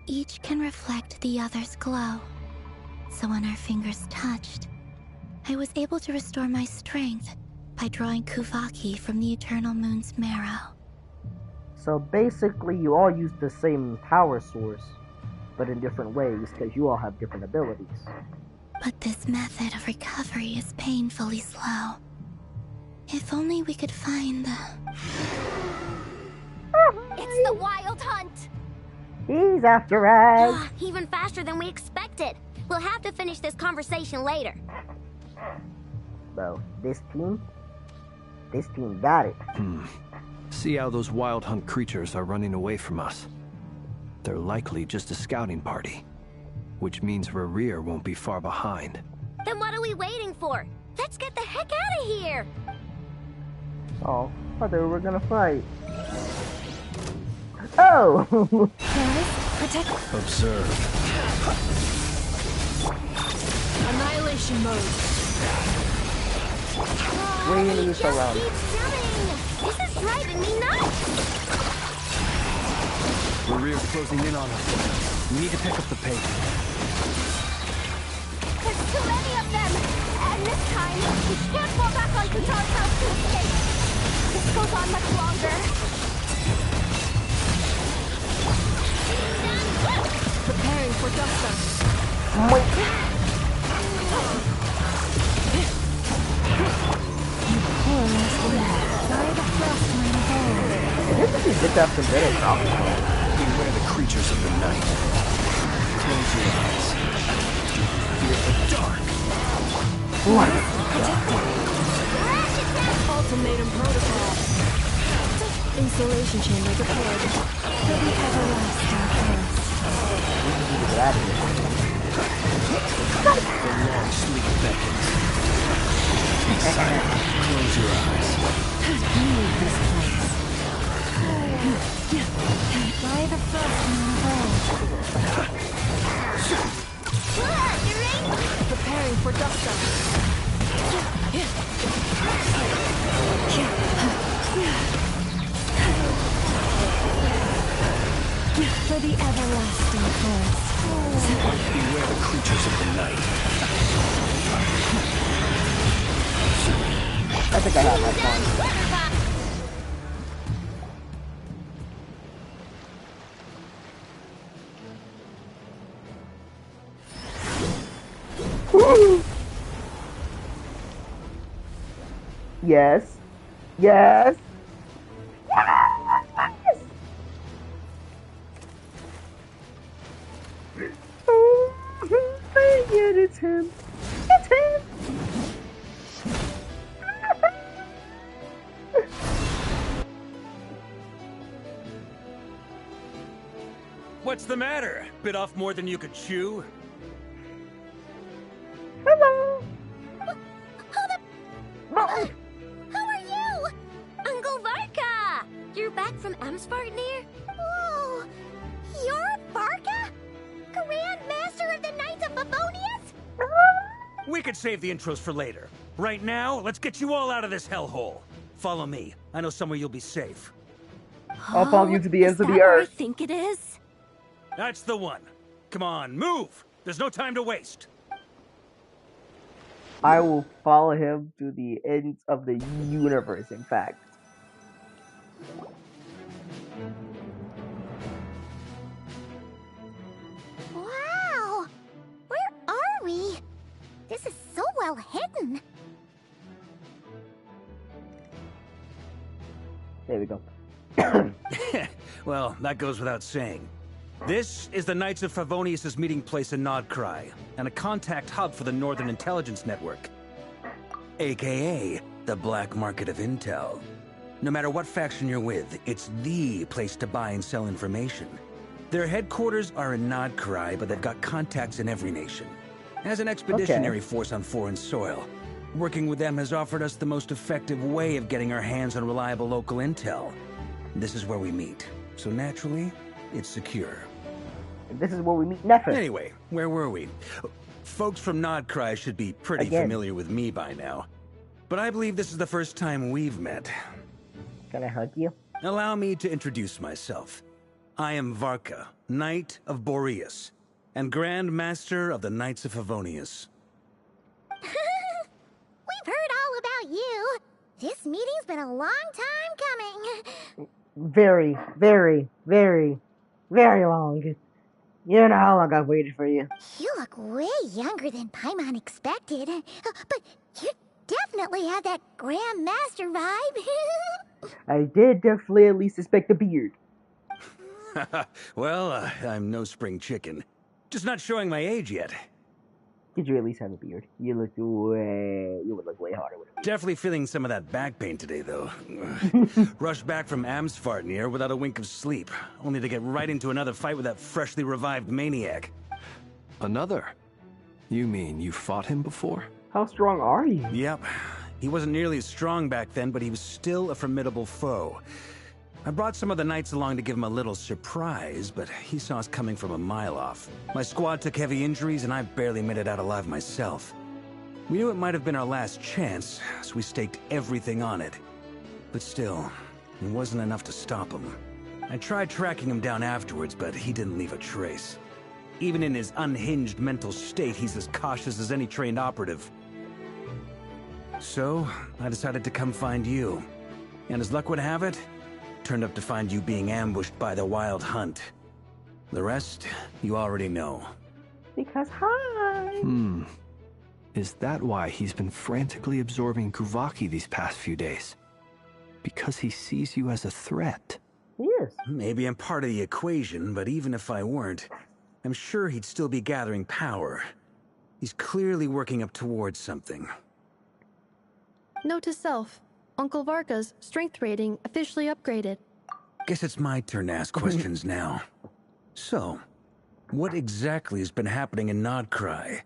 Each can reflect the other's glow. So when our fingers touched, I was able to restore my strength by drawing Kuvaki from the eternal moon's marrow. So basically, you all use the same power source, but in different ways, because you all have different abilities. But this method of recovery is painfully slow. If only we could find the... It's the Wild Hunt! He's after us! Even faster than we expected. We'll have to finish this conversation later. Bro, this team got it. See how those Wild Hunt creatures are running away from us. They're likely just a scouting party, which means Rerir won't be far behind. Then what are we waiting for? Let's get the heck out of here! Oh, I thought we were gonna fight. Oh! Protect. Observe. Annihilation mode. Really surrounded. This is driving me nuts! Rerir's closing in on us. We need to pick up the pace. There's too many of them! And this time, we can't fall back on Kutar's house to escape! This goes on much longer. Preparing for dust-up. This is get that some better problems. Beware the creatures of the night. Close your eyes. Fear the dark. What? Ultimatum protocol. Installation chamber deployed. For the everlasting curse. The long sleep beckons. Be silent. Close your eyes. Leave this place. By the first moon Preparing for dust-up. for the everlasting curse. Beware the creatures of the night. I think I have that one. Yes. Yes. Yes. Oh, dang it, it's him. It's him. What's the matter? Bit off more than you could chew? Hello. How are you? Uncle Varka! You're back from Amsvartnir? Oh, you're Varka? Grand Master of the Knights of Favonius? We could save the intros for later. Right now, let's get you all out of this hellhole. Follow me. I know somewhere you'll be safe. I'll follow you to the ends of the I earth. think it is. That's the one. Come on, move! There's no time to waste. I will follow him to the ends of the universe, in fact. Wow! Where are we? This is so well hidden. There we go. Well, that goes without saying. This is the Knights of Favonius' meeting place in Krai, and a contact hub for the Northern Intelligence Network. AKA, the black market of intel. No matter what faction you're with, it's the place to buy and sell information. Their headquarters are in Krai, but they've got contacts in every nation. As an expeditionary force on foreign soil, working with them has offered us the most effective way of getting our hands on reliable local intel. This is where we meet, so naturally, it's secure. This is where we meet Nephin. Anyway, where were we? Folks from Krai should be pretty familiar with me by now. but I believe this is the first time we've met. Can I hug you? Allow me to introduce myself. I am Varka, Knight of Boreas, and Grand Master of the Knights of Favonius. We've heard all about you. This meeting's been a long time coming. Very, very, very, very long. You know how long I've waited for you. You look way younger than Paimon expected. But you definitely have that Grand Master vibe. I did definitely at least suspect a beard. Well, I'm no spring chicken. Just not showing my age yet. Did you at least have a beard? You would look way hotter with a beard. Definitely feeling some of that back pain today, though. Rushed back from Amsfartnir without a wink of sleep, only to get right into another fight with that freshly revived maniac. Another? You mean you fought him before? How strong are you? Yep. He wasn't nearly as strong back then, but he was still a formidable foe. I brought some of the knights along to give him a little surprise, but he saw us coming from a mile off. My squad took heavy injuries, and I barely made it out alive myself. We knew it might have been our last chance, so we staked everything on it. But still, it wasn't enough to stop him. I tried tracking him down afterwards, but he didn't leave a trace. Even in his unhinged mental state, he's as cautious as any trained operative. So, I decided to come find you. And as luck would have it, turned up to find you being ambushed by the Wild Hunt. The rest, you already know. Because hi! Is that why he's been frantically absorbing Kuvaki these past few days? Because he sees you as a threat? Yes. Maybe I'm part of the equation, but even if I weren't, I'm sure he'd still be gathering power. He's clearly working up towards something. Note to self. Uncle Varka's strength rating officially upgraded. Guess it's my turn to ask questions now. So, what exactly has been happening in Krai?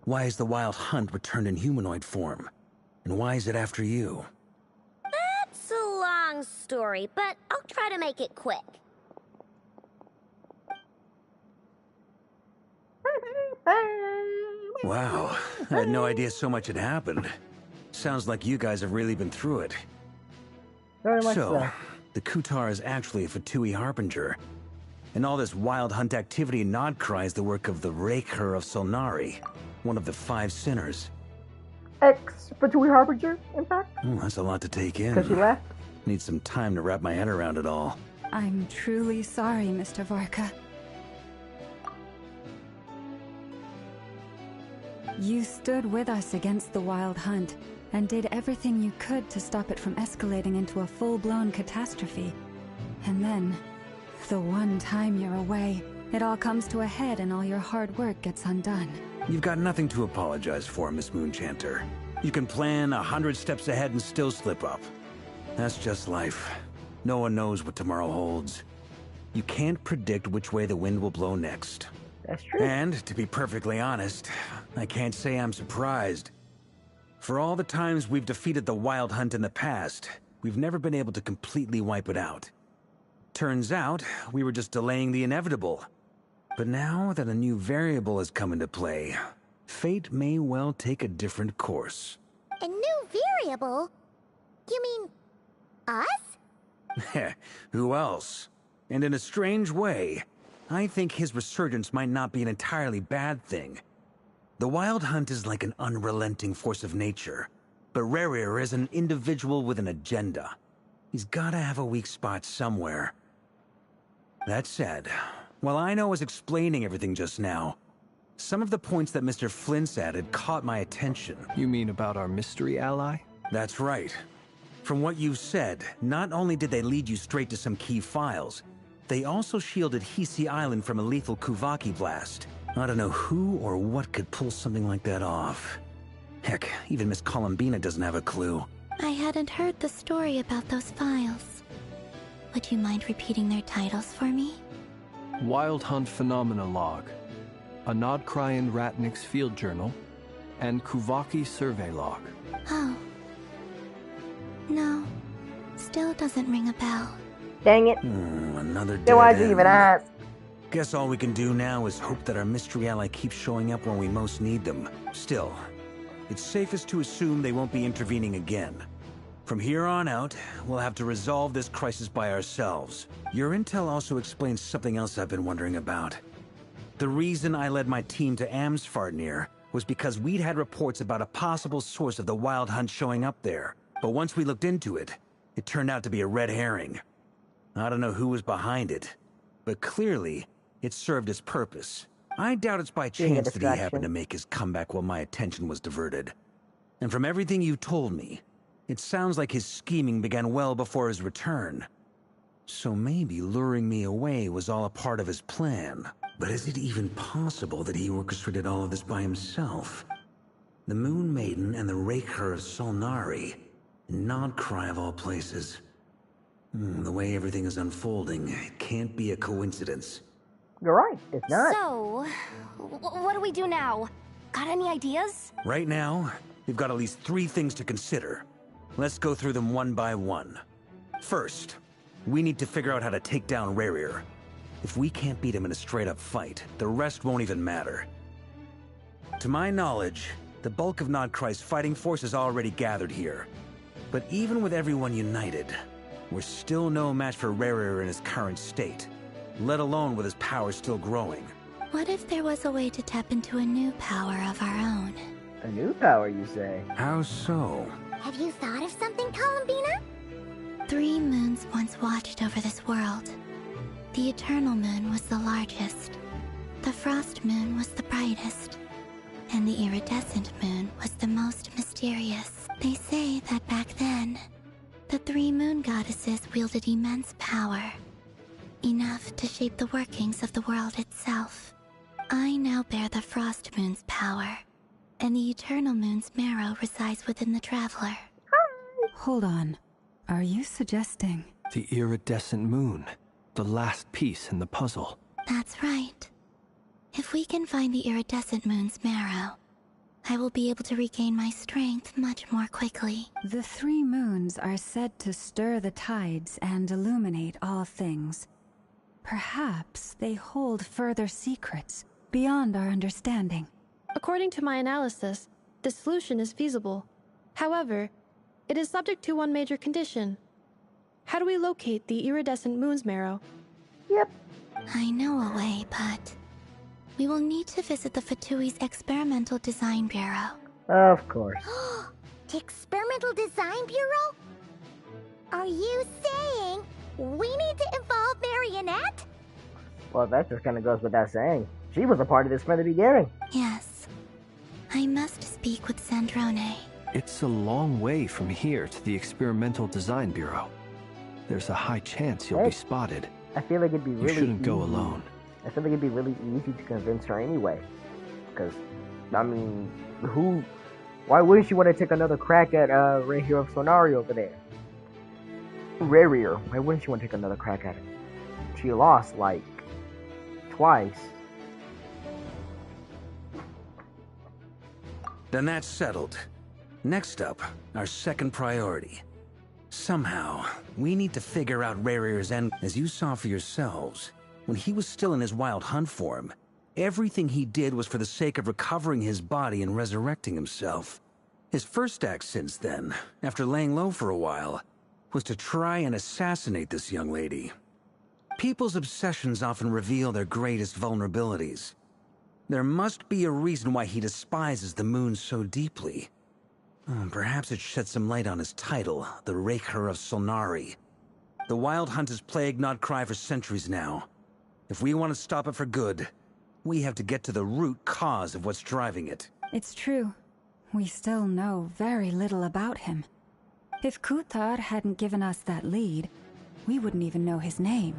Why has the Wild Hunt returned in humanoid form? And why is it after you? That's a long story, but I'll try to make it quick. Wow, I had no idea so much had happened. Sounds like you guys have really been through it. Very much so. The Kutar is actually a Fatui Harbinger. And all this Wild Hunt activity in Krai is the work of the Raker of Solnari, one of the 5 sinners. Ex-Fatui Harbinger, in fact? That's a lot to take in. Because she left? Need some time to wrap my head around it all. I'm truly sorry, Mr. Varka. You stood with us against the Wild Hunt, and did everything you could to stop it from escalating into a full-blown catastrophe. And then, the one time you're away, it all comes to a head and all your hard work gets undone. You've got nothing to apologize for, Miss Moonchanter. You can plan 100 steps ahead and still slip up. That's just life. No one knows what tomorrow holds. You can't predict which way the wind will blow next. That's true. And, to be perfectly honest, I can't say I'm surprised. For all the times we've defeated the Wild Hunt in the past, we've never been able to completely wipe it out. Turns out, we were just delaying the inevitable. But now that a new variable has come into play, fate may well take a different course. A new variable? You mean... us? Who else? And in a strange way, I think his resurgence might not be an entirely bad thing. The Wild Hunt is like an unrelenting force of nature, but Rerir is an individual with an agenda. He's gotta have a weak spot somewhere. That said, while I was explaining everything just now, some of the points that Mr. Flint's added caught my attention. You mean about our mystery ally? That's right. From what you've said, not only did they lead you straight to some key files, they also shielded Hisi Island from a lethal Kuvaki blast. I don't know who or what could pull something like that off. Heck, even Miss Columbina doesn't have a clue. I hadn't heard the story about those files. Would you mind repeating their titles for me? Wild Hunt Phenomena Log, a Nodkrayan Ratnik's Field Journal, and Kuvaki Survey Log. Oh. No. Still doesn't ring a bell. Dang it. Another dead Then why'd you end. even ask? Guess all we can do now is hope that our mystery ally keeps showing up when we most need them. Still, it's safest to assume they won't be intervening again. From here on out, we'll have to resolve this crisis by ourselves. Your intel also explains something else I've been wondering about. The reason I led my team to Amsfarnir was because we'd had reports about a possible source of the Wild Hunt showing up there. But once we looked into it, it turned out to be a red herring. I don't know who was behind it, but clearly, it served its purpose. I doubt it's by chance that he happened to make his comeback while my attention was diverted. And from everything you told me, it sounds like his scheming began well before his return. So maybe luring me away was all a part of his plan. But is it even possible that he orchestrated all of this by himself? The Moon Maiden and the Raker of Solnari, Nod Krai of all places. The way everything is unfolding, it can't be a coincidence. You're right, it's not. So, what do we do now? Got any ideas? Right now, we've got at least 3 things to consider. Let's go through them one by one. First, we need to figure out how to take down Rerir. If we can't beat him in a straight-up fight, the rest won't even matter. To my knowledge, the bulk of Nod Krai's fighting force is already gathered here. But even with everyone united, we're still no match for Rerir in his current state, let alone with his power still growing. What if there was a way to tap into a new power of our own? A new power, you say? How so? Have you thought of something, Columbina? 3 moons once watched over this world. The Eternal Moon was the largest. The Frost Moon was the brightest. And the Iridescent Moon was the most mysterious. They say that back then, the 3 moon goddesses wielded immense power. Enough to shape the workings of the world itself. I now bear the Frost Moon's power, and the Eternal Moon's marrow resides within the Traveler. Hold on. Are you suggesting... The Iridescent Moon. The last piece in the puzzle. That's right. If we can find the Iridescent Moon's marrow, I will be able to regain my strength much more quickly. The 3 moons are said to stir the tides and illuminate all things. Perhaps they hold further secrets beyond our understanding. According to my analysis, the solution is feasible. However, it is subject to one major condition. How do we locate the Iridescent Moon's marrow? Yep. I know a way, but we will need to visit the Fatui's Experimental Design Bureau. Of course. The Experimental Design Bureau? Are you saying we need to involve Marionette? Well, that just kind of goes without saying. She was a part of this from the beginning. Yes. I must speak with Sandrone. It's a long way from here to the Experimental Design Bureau. There's a high chance you'll be spotted. I feel like it'd be really You shouldn't go easy. alone. I feel like it'd be really easy to convince her anyway. Because, I mean, why wouldn't she want to take another crack at Rahier of Solnari over there? Rerir, why wouldn't she want to take another crack at it? She lost, like, twice. Then that's settled. Next up, our second priority. Somehow, we need to figure out Rerir's end. As you saw for yourselves, when he was still in his Wild Hunt form, everything he did was for the sake of recovering his body and resurrecting himself. His first act since then, after laying low for a while, was to try and assassinate this young lady. People's obsessions often reveal their greatest vulnerabilities. There must be a reason why he despises the moon so deeply. Perhaps it sheds some light on his title, the Raker of Solnari. The Wild Hunt has plagued Nod Krai for centuries now. If we want to stop it for good, we have to get to the root cause of what's driving it. It's true. We still know very little about him. If Kuthar hadn't given us that lead, we wouldn't even know his name.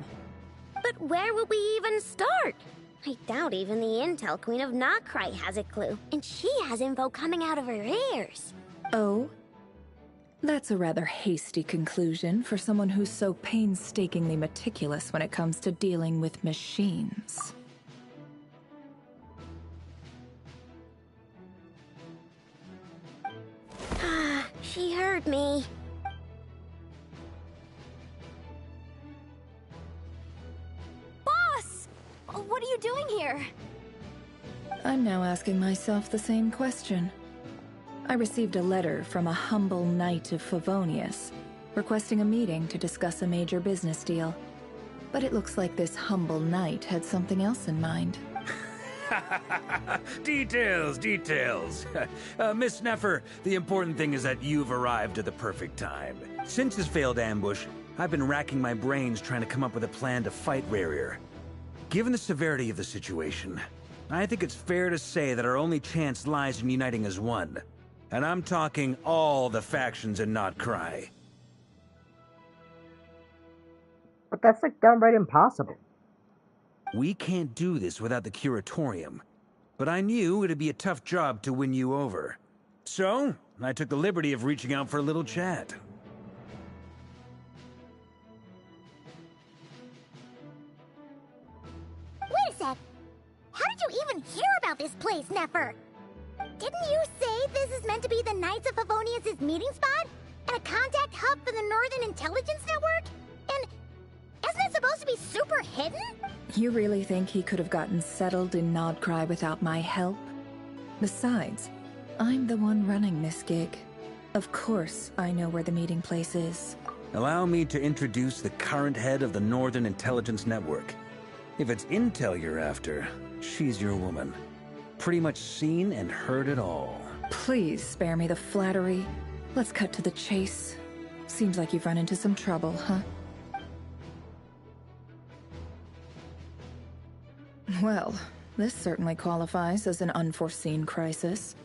But where would we even start? I doubt even the Intel Queen of Nod Krai has a clue, and she has info coming out of her ears. Oh? That's a rather hasty conclusion for someone who's so painstakingly meticulous when it comes to dealing with machines. She heard me. Boss! What are you doing here? I'm now asking myself the same question. I received a letter from a humble knight of Favonius, requesting a meeting to discuss a major business deal. But it looks like this humble knight had something else in mind. Details, details. Miss Neffer, the important thing is that you've arrived at the perfect time. Since his failed ambush, I've been racking my brains trying to come up with a plan to fight Rarier. Given the severity of the situation, I think it's fair to say that our only chance lies in uniting as one. And I'm talking all the factions in Krai. But that's like downright impossible. We can't do this without the Curatorium, but I knew it'd be a tough job to win you over. So, I took the liberty of reaching out for a little chat. Wait a sec! How did you even hear about this place, Neffer? Didn't you say this is meant to be the Knights of Favonius' meeting spot? And a contact hub for the Northern Intelligence Network? And isn't it supposed to be super hidden? You really think he could have gotten settled in Krai without my help? Besides, I'm the one running this gig. Of course I know where the meeting place is. Allow me to introduce the current head of the Northern Intelligence Network. If it's intel you're after, she's your woman. Pretty much seen and heard it all. Please spare me the flattery. Let's cut to the chase. Seems like you've run into some trouble, huh? Well, this certainly qualifies as an unforeseen crisis.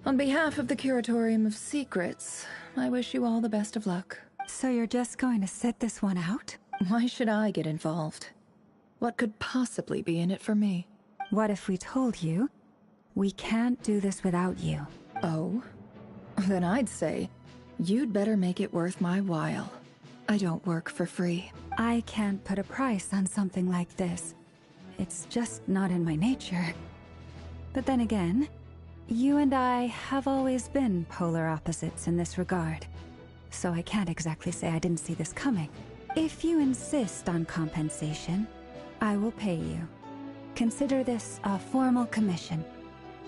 On behalf of the Curatorium of Secrets, I wish you all the best of luck. So you're just going to sit this one out? Why should I get involved? What could possibly be in it for me? What if we told you we can't do this without you? Oh? Then I'd say you'd better make it worth my while. I don't work for free. I can't put a price on something like this. It's just not in my nature. But then again, you and I have always been polar opposites in this regard. So I can't exactly say I didn't see this coming. If you insist on compensation, I will pay you. Consider this a formal commission.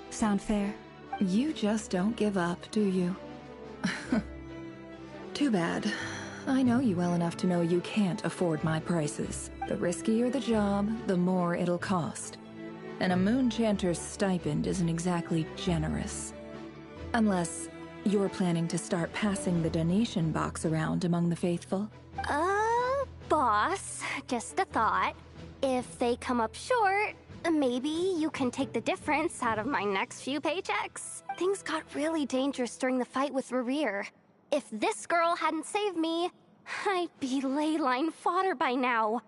Sound fair? You just don't give up, do you? Too bad. I know you well enough to know you can't afford my prices. The riskier the job, the more it'll cost. And a moon chanter's stipend isn't exactly generous. Unless you're planning to start passing the donation box around among the faithful. Boss, just a thought. If they come up short, maybe you can take the difference out of my next few paychecks. Things got really dangerous during the fight with Rarier. If this girl hadn't saved me, I'd be ley line fodder by now.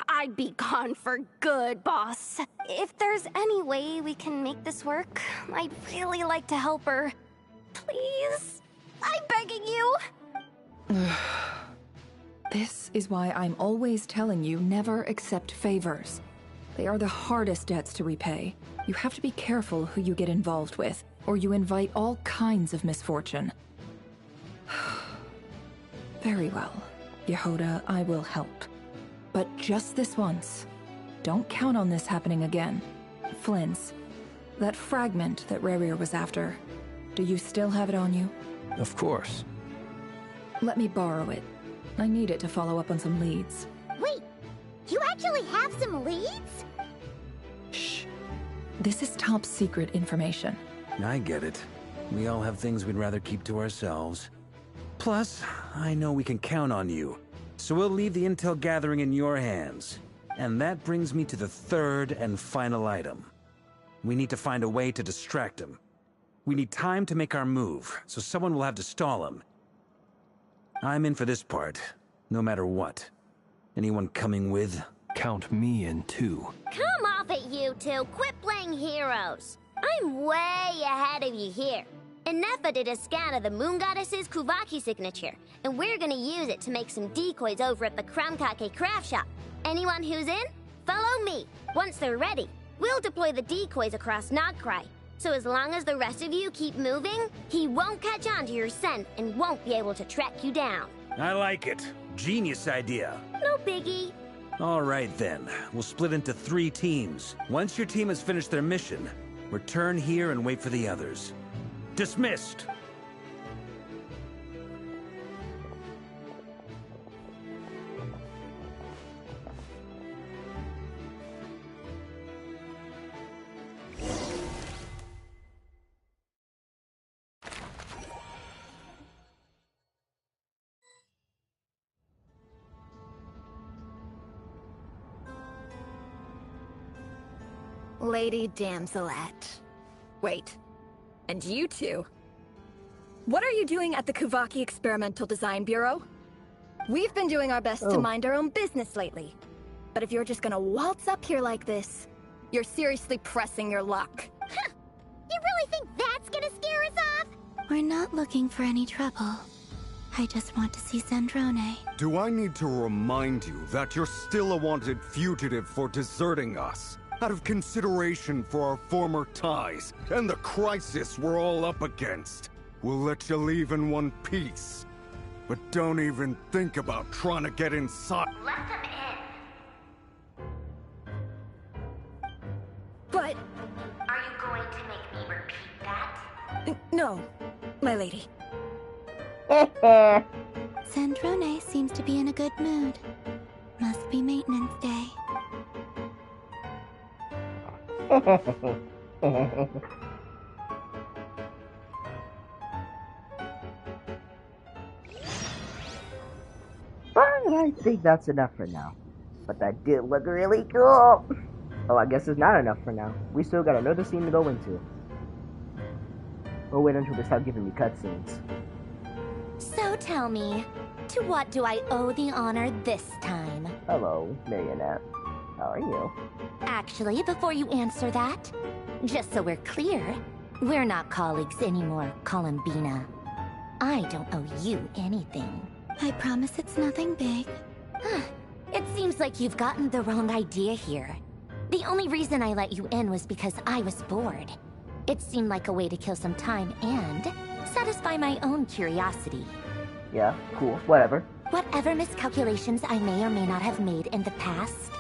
I'd be gone for good, boss. If there's any way we can make this work, I'd really like to help her. Please? I'm begging you. This is why I'm always telling you never accept favors. They are the hardest debts to repay. You have to be careful who you get involved with, or you invite all kinds of misfortune. Very well, Yehoda, I will help. But just this once. Don't count on this happening again. Flins, that fragment that Rarier was after, do you still have it on you? Of course. Let me borrow it. I need it to follow up on some leads. Wait, you actually have some leads? Shh. This is top secret information. I get it. We all have things we'd rather keep to ourselves. Plus, I know we can count on you. So we'll leave the intel gathering in your hands. And that brings me to the third and final item. We need to find a way to distract him. We need time to make our move, so someone will have to stall him. I'm in for this part, no matter what. Anyone coming with? Count me in too. Come off it, you two. Quit playing heroes. I'm way ahead of you here. Nefa did a scan of the Moon Goddess's Kuvaki signature, and we're gonna use it to make some decoys over at the Kramkake craft shop. Anyone who's in, follow me. Once they're ready, we'll deploy the decoys across Krai. So as long as the rest of you keep moving, he won't catch on to your scent and won't be able to track you down. I like it. Genius idea. No biggie. All right then. We'll split into 3 teams. Once your team has finished their mission, return here and wait for the others. Dismissed. Lady Damselette. Wait. And you two? What are you doing at the Kuvaki Experimental Design Bureau? We've been doing our best to mind our own business lately. But if you're just gonna waltz up here like this, you're seriously pressing your luck. Huh. You really think that's gonna scare us off? We're not looking for any trouble. I just want to see Zandrone. Do I need to remind you that you're still a wanted fugitive for deserting us? Out of consideration for our former ties and the crisis we're all up against. We'll let you leave in one piece. But don't even think about trying to get inside. Let them in. But... Are you going to make me repeat that? No, my lady. Zandrone seems to be in a good mood. Must be maintenance day. I think that's enough for now. But that did look really cool. Oh, I guess it's not enough for now. We still got another scene to go into. We'll wait until they start giving me cutscenes. So tell me, to what do I owe the honor this time? Hello, Marionette. How are you? Actually, before you answer that, just so we're clear, we're not colleagues anymore, Columbina. I don't owe you anything. I promise it's nothing big. It seems like you've gotten the wrong idea here. The only reason I let you in was because I was bored. It seemed like a way to kill some time and satisfy my own curiosity. Yeah, cool, whatever. Whatever miscalculations I may or may not have made in the past,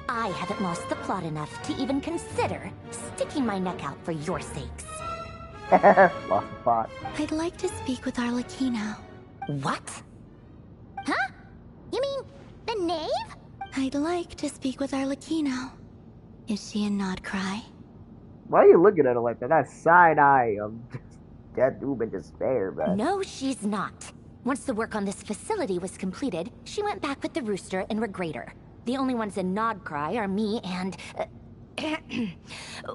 I haven't lost the plot enough to even consider sticking my neck out for your sakes. Lost the plot. I'd like to speak with Arlecchino. What? Huh? You mean the knave? I'd like to speak with Arlecchino. Is she in Krai? Why are you looking at her like that? That side eye of just death, doom, and despair, man. No, she's not. Once the work on this facility was completed, she went back with the Rooster and Regrator. The only ones in Krai are me and...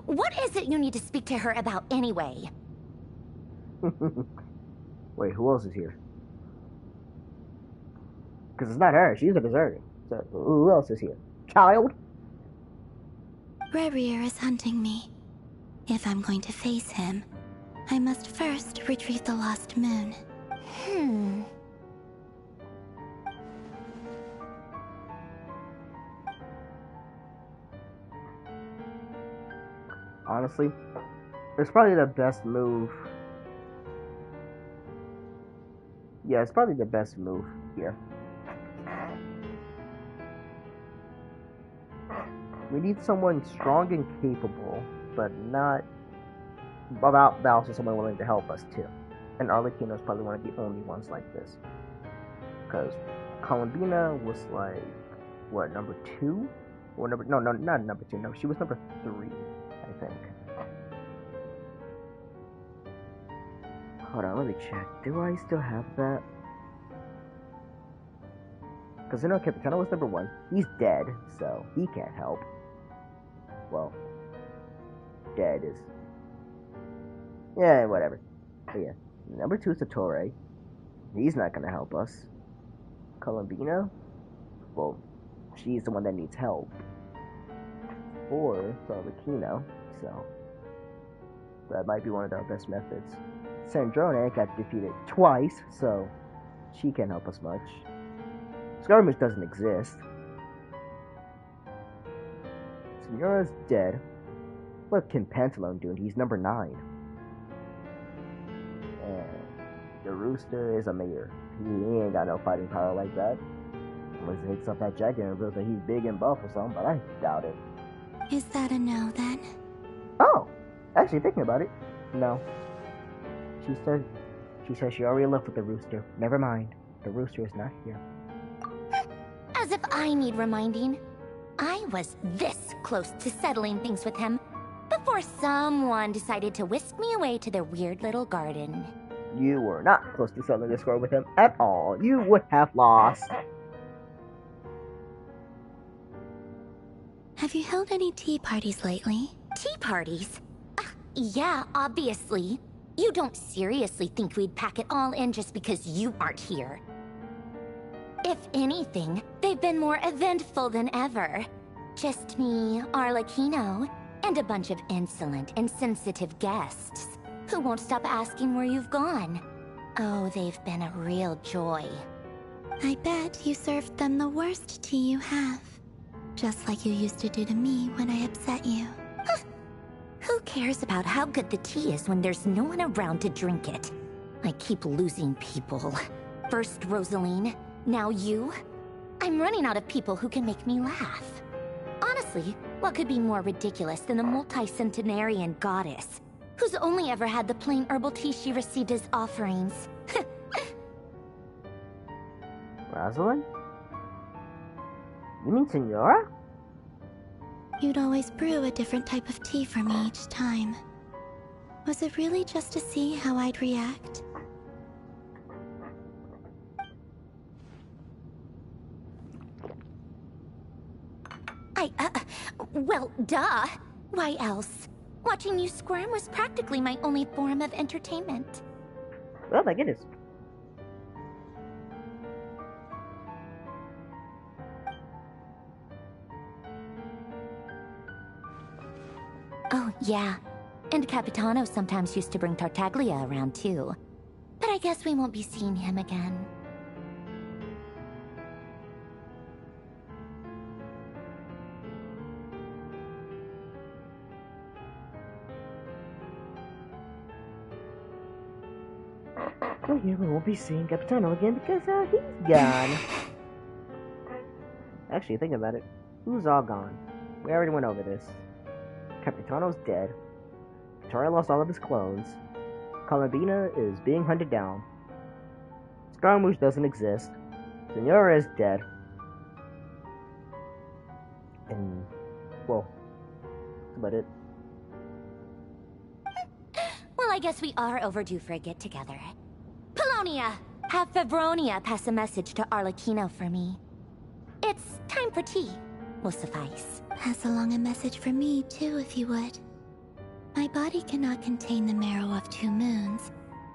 What is it you need to speak to her about anyway? Wait, who else is here? Because it's not her, she's a deserter. So who else is here? Child? Rerir is hunting me. If I'm going to face him, I must first retrieve the lost moon. Honestly, it's probably the best move. Yeah, it's probably the best move here. We need someone strong and capable, but not but also someone willing to help us too. And Arlecchino is probably one of the only ones like this. Because Columbina was like, what, number 2? Or not number 2. No, she was number 3, I think. Hold on, let me check. Do I still have that? Because I know Capitano was number 1. He's dead, so he can't help. Well, dead is... yeah, whatever. But yeah, number 2 is Satori. He's not gonna help us. Columbina? Well, she's the one that needs help. 4 is Arlecchino, so... that might be one of our best methods. Zandrone got defeated twice, so... she can't help us much. Scaramouche doesn't exist. Signora's dead. What can Pantalone do? He's number 9. And the Rooster is a mayor. He ain't got no fighting power like that. Unless he hits up that jacket and reveals that he's big and buff or something, but I doubt it. Is that a no, then? Oh! Actually, thinking about it, no. She says she already left with the rooster. Never mind. The rooster is not here. As if I need reminding. I was this close to settling things with him before someone decided to whisk me away to their weird little garden. You were not close to settling the score with him at all. You would have lost. Have you held any tea parties lately? Tea parties? Yeah, obviously. You don't seriously think we'd pack it all in just because you aren't here. If anything, they've been more eventful than ever. Just me, Arlecchino, and a bunch of insolent, insensitive guests who won't stop asking where you've gone. Oh, they've been a real joy. I bet you served them the worst tea you have. Just like you used to do to me when I upset you. Who cares about how good the tea is when there's no one around to drink it? I keep losing people. First Rosaline, now you. I'm running out of people who can make me laugh. Honestly, what could be more ridiculous than a multi-centenarian goddess who's only ever had the plain herbal tea she received as offerings? Rosalind? You mean Senora? You'd always brew a different type of tea for me each time. Was it really just to see how I'd react? Well, duh. Why else? Watching you squirm was practically my only form of entertainment. Oh my goodness. Oh, yeah. And Capitano sometimes used to bring Tartaglia around, too. But I guess we won't be seeing him again. Oh yeah, we won't be seeing Capitano again because he's gone. Actually, think about it. Who's all gone? We already went over this. Capitano's dead. Victoria lost all of his clones. Columbina is being hunted down. Scaramouche doesn't exist. Senora is dead. And, well, that's about it. Well, I guess we are overdue for a get-together. Polonia! Have Favronia pass a message to Arlecchino for me. It's time for tea. Will suffice. Pass along a message for me, too, if you would. My body cannot contain the marrow of 2 moons,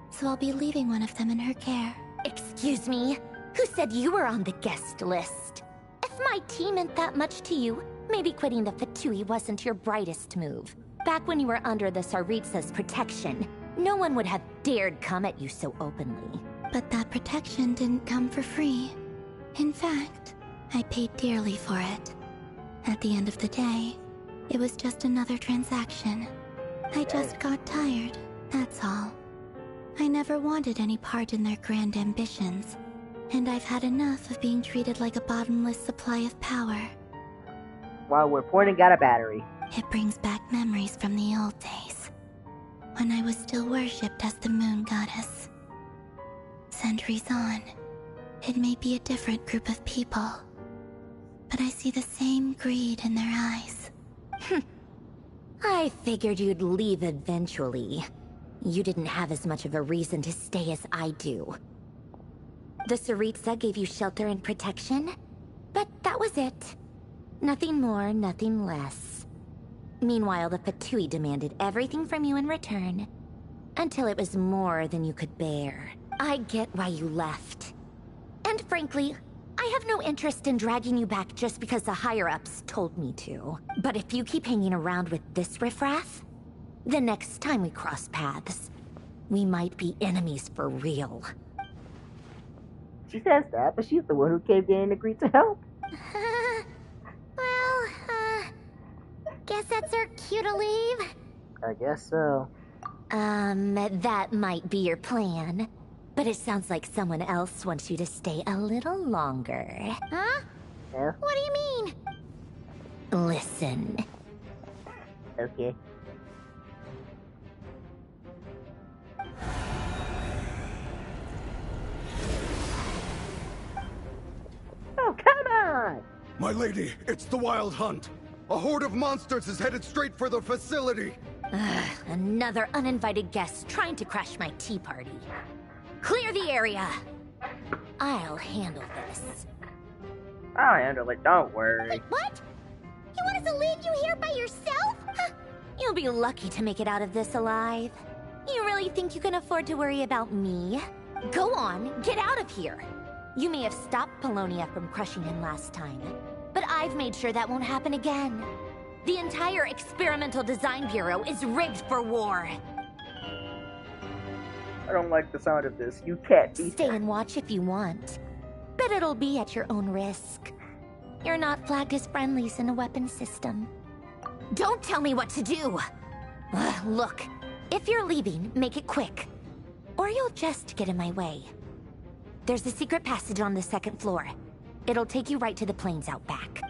so I'll be leaving one of them in her care. Excuse me? Who said you were on the guest list? If my tea meant that much to you, maybe quitting the Fatui wasn't your brightest move. Back when you were under the Tsaritsa's protection, no one would have dared come at you so openly. But that protection didn't come for free. In fact, I paid dearly for it. At the end of the day, it was just another transaction. I just got tired, that's all. I never wanted any part in their grand ambitions, and I've had enough of being treated like a bottomless supply of power. While we're pointing at a battery. It brings back memories from the old days, when I was still worshipped as the moon goddess. Centuries on, it may be a different group of people, but I see the same greed in their eyes. I figured you'd leave eventually. You didn't have as much of a reason to stay as I do. The Tsaritsa gave you shelter and protection, but that was it. Nothing more, nothing less. Meanwhile, the Fatui demanded everything from you in return, until it was more than you could bear. I get why you left. And frankly, I have no interest in dragging you back just because the higher-ups told me to. But if you keep hanging around with this riffraff, the next time we cross paths, we might be enemies for real. She says that, but she's the one who caved in and agreed to help. Guess that's our cue to leave? I guess so. That might be your plan. But it sounds like someone else wants you to stay a little longer. Huh? Yeah? What do you mean? Listen. Okay. My lady, it's the Wild Hunt. A horde of monsters is headed straight for the facility. Another uninvited guest trying to crash my tea party. Clear the area. I'll handle this. I'll handle it, don't worry. Wait, what? You want us to leave you here by yourself? Huh. You'll be lucky to make it out of this alive. You really think you can afford to worry about me? Go on, get out of here. You may have stopped Polonia from crushing him last time, but I've made sure that won't happen again. The entire Experimental Design Bureau is rigged for war. I don't like the sound of this. You can't be. Stay and watch if you want, but it'll be at your own risk. You're not flagged as friendlies in a weapons system. Don't tell me what to do! Look, if you're leaving, make it quick. Or you'll just get in my way. There's a secret passage on the second floor. It'll take you right to the plains out back.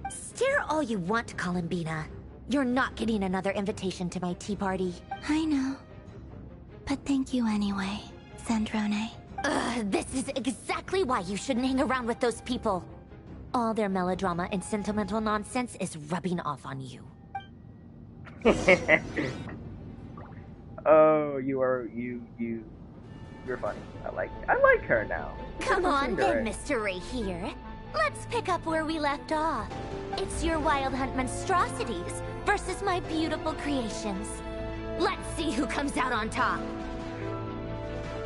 Stare all you want, Columbina. You're not getting another invitation to my tea party. I know. But thank you anyway, Zandrone. This is exactly why you shouldn't hang around with those people. All their melodrama and sentimental nonsense is rubbing off on you. Oh, you're funny. I like her now. Come on then, Mr. Ray here. Let's pick up where we left off. It's your Wild Hunt monstrosities versus my beautiful creations. Let's see who comes out on top.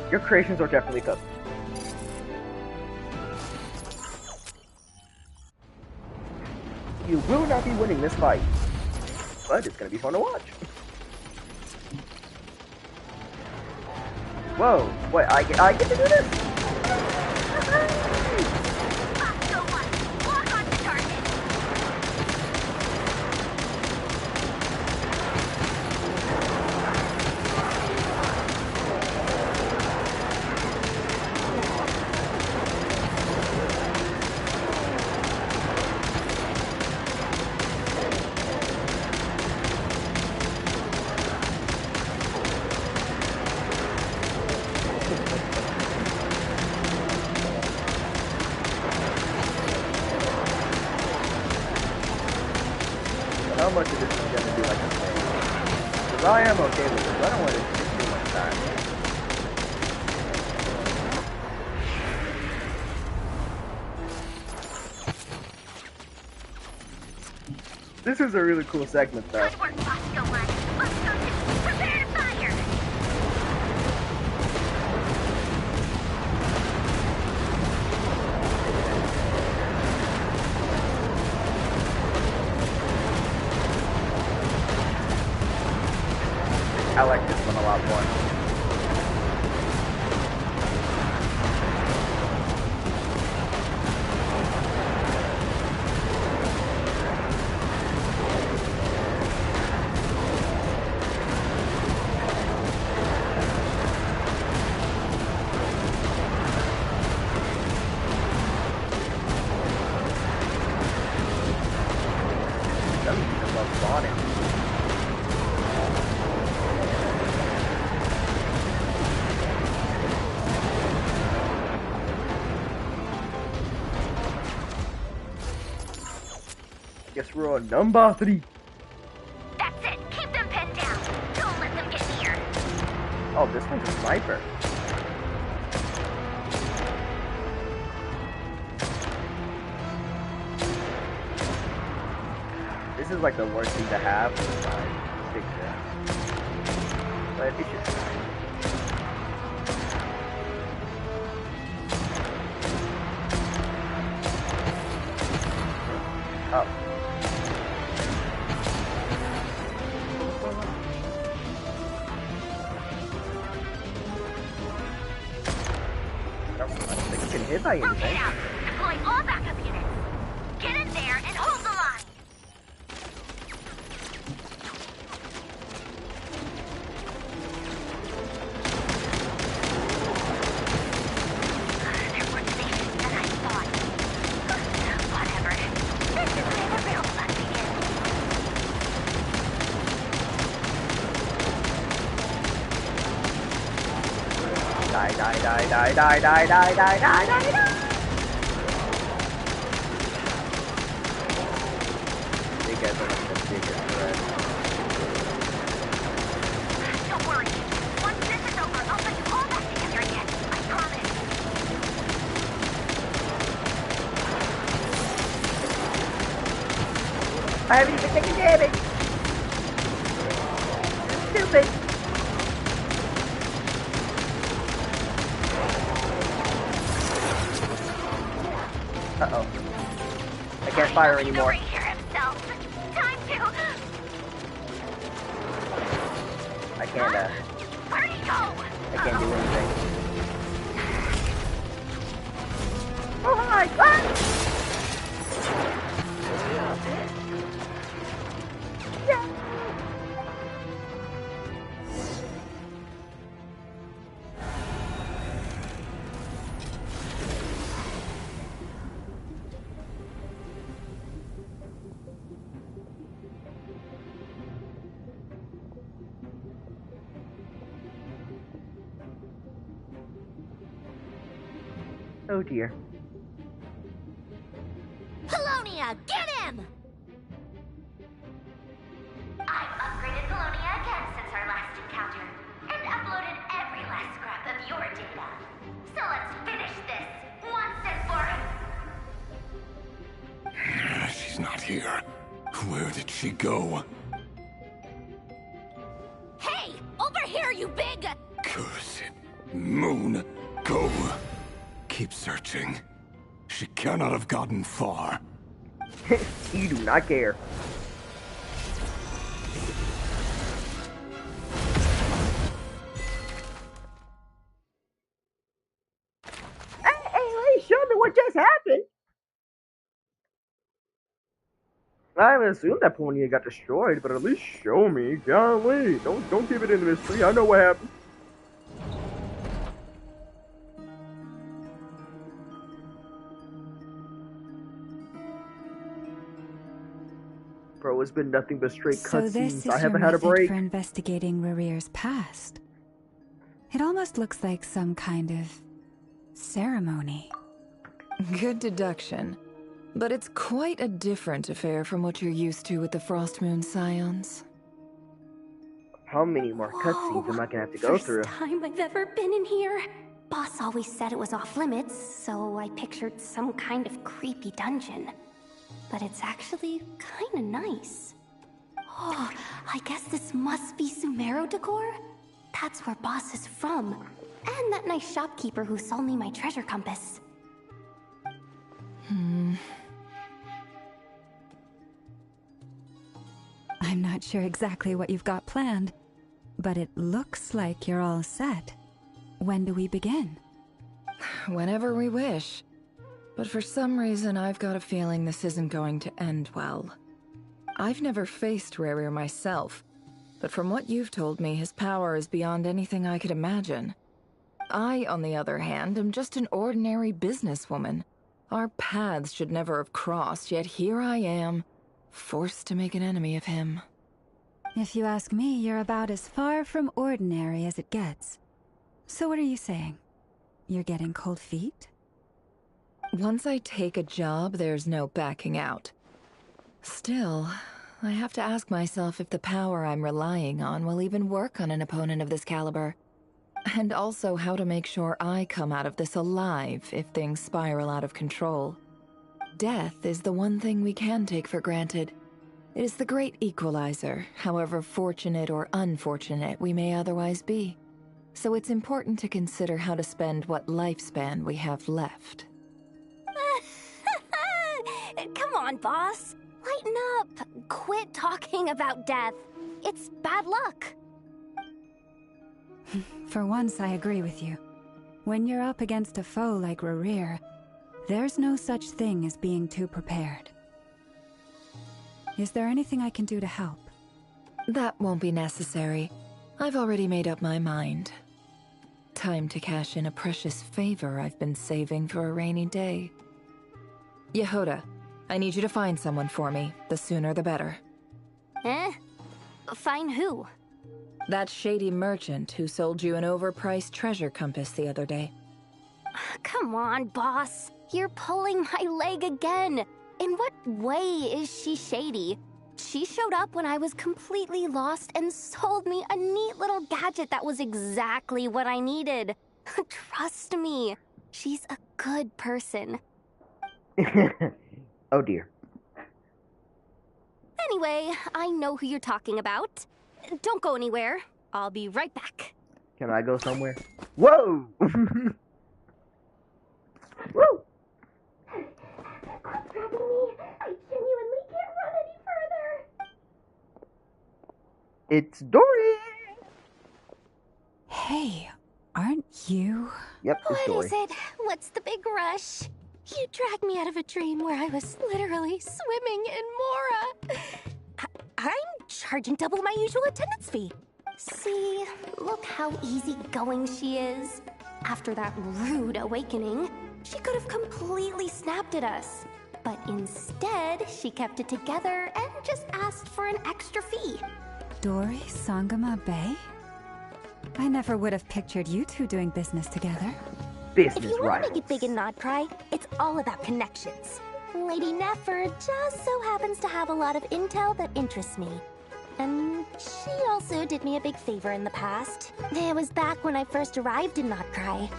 Your creations are definitely custom. You will not be winning this fight, but it's gonna be fun to watch. Whoa! Wait, I get to do this? How much of this is gonna be like a thing? Because I am okay with this. I don't want it to take too much time. This is a really cool segment, though. Good work, Bosco One. Bosco Two, prepare to fire! I like this one a lot more. Guess we're on number 3. That's it. Keep them pinned down. Don't let them get near. Oh, this one's a sniper. This is like the worst thing to have with my picture. But it should be. Oh. You can hit by anything. Rotate out. Deploy all backup units. Get in there and hold the line. They're more tenacious than I thought. Whatever. This is where the real fun begins. Die, die, die, die, die, die, die, die, die, die, die. I haven't even taken damage. You're stupid. Uh-oh. I can't fire anymore. Time to. I can't, Where'd he go? I can't do anything. Oh my god! Yeah. Oh dear. Polonia, get him! I've upgraded Polonia again since our last encounter, and uploaded every last scrap of your data. So let's finish this, once and for all. She's not here. Where did she go? Hey, over here, you big... Curse it. Moon, go. Keep searching. She cannot have gotten far. You do not care. Hey, show me what just happened. I would assume that Polonia got destroyed, but at least show me. Golly, don't keep it in the mystery. I know what happened. Bro, it's been nothing but straight So this cutscenes. is I your haven't had a method break. for investigating Rarir's past. It almost looks like some kind of ceremony. Good deduction. But it's quite a different affair from what you're used to with the Frost Moon Scions. How many more cutscenes am I gonna have to go through? First time I've ever been in here. Boss always said it was off limits, so I pictured some kind of creepy dungeon. But it's actually kinda nice. Oh, I guess this must be Sumero decor? That's where Boss is from. And that nice shopkeeper who sold me my treasure compass. I'm not sure exactly what you've got planned, but it looks like you're all set. When do we begin? Whenever we wish. But for some reason, I've got a feeling this isn't going to end well. I've never faced Rarir myself, but from what you've told me, his power is beyond anything I could imagine. I, on the other hand, am just an ordinary businesswoman. Our paths should never have crossed, yet here I am, forced to make an enemy of him. If you ask me, you're about as far from ordinary as it gets. So what are you saying? You're getting cold feet? Once I take a job, there's no backing out. Still, I have to ask myself if the power I'm relying on will even work on an opponent of this caliber. And also how to make sure I come out of this alive if things spiral out of control. Death is the one thing we can take for granted. It is the great equalizer, however fortunate or unfortunate we may otherwise be. So it's important to consider how to spend what lifespan we have left. Come on, boss. Lighten up. Quit talking about death. It's bad luck. For once, I agree with you. When you're up against a foe like Rarir, there's no such thing as being too prepared. Is there anything I can do to help? That won't be necessary. I've already made up my mind. Time to cash in a precious favor I've been saving for a rainy day. Yehoda, I need you to find someone for me. The sooner the better. Find who? That shady merchant who sold you an overpriced treasure compass the other day. Come on, boss. You're pulling my leg again. In what way is she shady? She showed up when I was completely lost and sold me a neat little gadget that was exactly what I needed. Trust me, she's a good person. Oh dear. Anyway, I know who you're talking about. Don't go anywhere. I'll be right back. Can I go somewhere? Whoa! Woo! What's happening to me? I genuinely can't run any further. It's Dory! Hey, aren't you? Yep, it's Dory. What is it? What's the big rush? You dragged me out of a dream where I was literally swimming in Mora. I'm charging double my usual attendance fee. See, look how easygoing she is. After that rude awakening, she could have completely snapped at us. But instead, she kept it together and just asked for an extra fee. Dory Sangama Bay? I never would have pictured you two doing business together. If you want to make it big in Nodcry, it's all about connections. Lady Nefer just so happens to have a lot of intel that interests me. And she also did me a big favor in the past. It was back when I first arrived in Nodcry.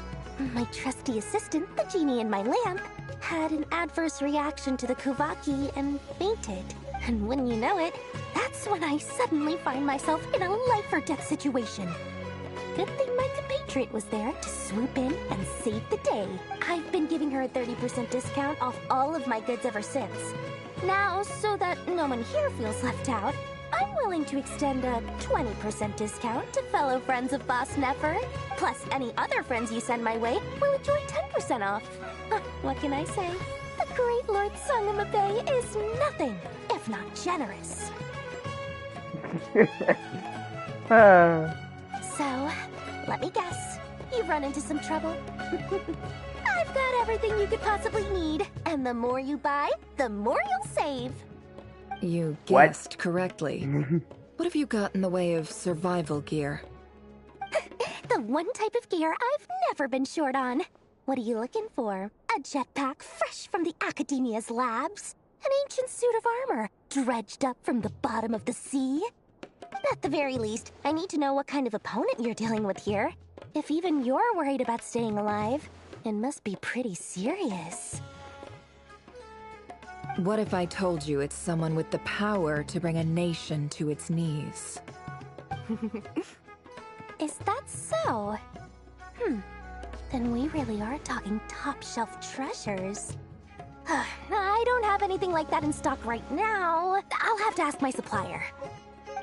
My trusty assistant, the genie in my lamp, had an adverse reaction to the Kuvaki and fainted. And wouldn't you know it, that's when I suddenly find myself in a life-or-death situation. Good thing my compatriot was there to swoop in and save the day. I've been giving her a 30% discount off all of my goods ever since. Now, so that no one here feels left out, I'm willing to extend a 20% discount to fellow friends of Boss Nefer. Plus, any other friends you send my way will enjoy 10% off. What can I say? The great Lord Sangama Bay is nothing if not generous. So, let me guess. You've run into some trouble? I've got everything you could possibly need. And the more you buy, the more you'll save. You guessed correctly. What have you got in the way of survival gear? The one type of gear I've never been short on. What are you looking for? A jetpack fresh from the Academia's labs? An ancient suit of armor dredged up from the bottom of the sea? At the very least, I need to know what kind of opponent you're dealing with here. If even you're worried about staying alive, it must be pretty serious. What if I told you it's someone with the power to bring a nation to its knees? Is that so? Then we really are talking top-shelf treasures. I don't have anything like that in stock right now. I'll have to ask my supplier.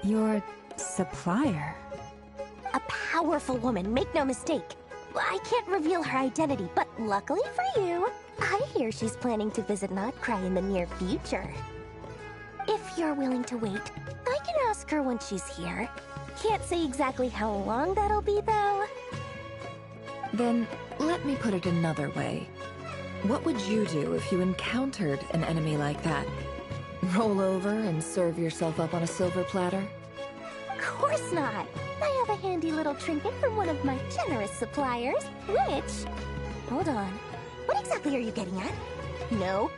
Your supplier? A powerful woman, make no mistake. I can't reveal her identity, but luckily for you, I hear she's planning to visit Nodcry in the near future. If you're willing to wait, I can ask her when she's here. Can't say exactly how long that'll be, though. Then, let me put it another way. What would you do if you encountered an enemy like that? Roll over and serve yourself up on a silver platter? Of course not. I have a handy little trinket from one of my generous suppliers, which... Hold on. What exactly are you getting at? No,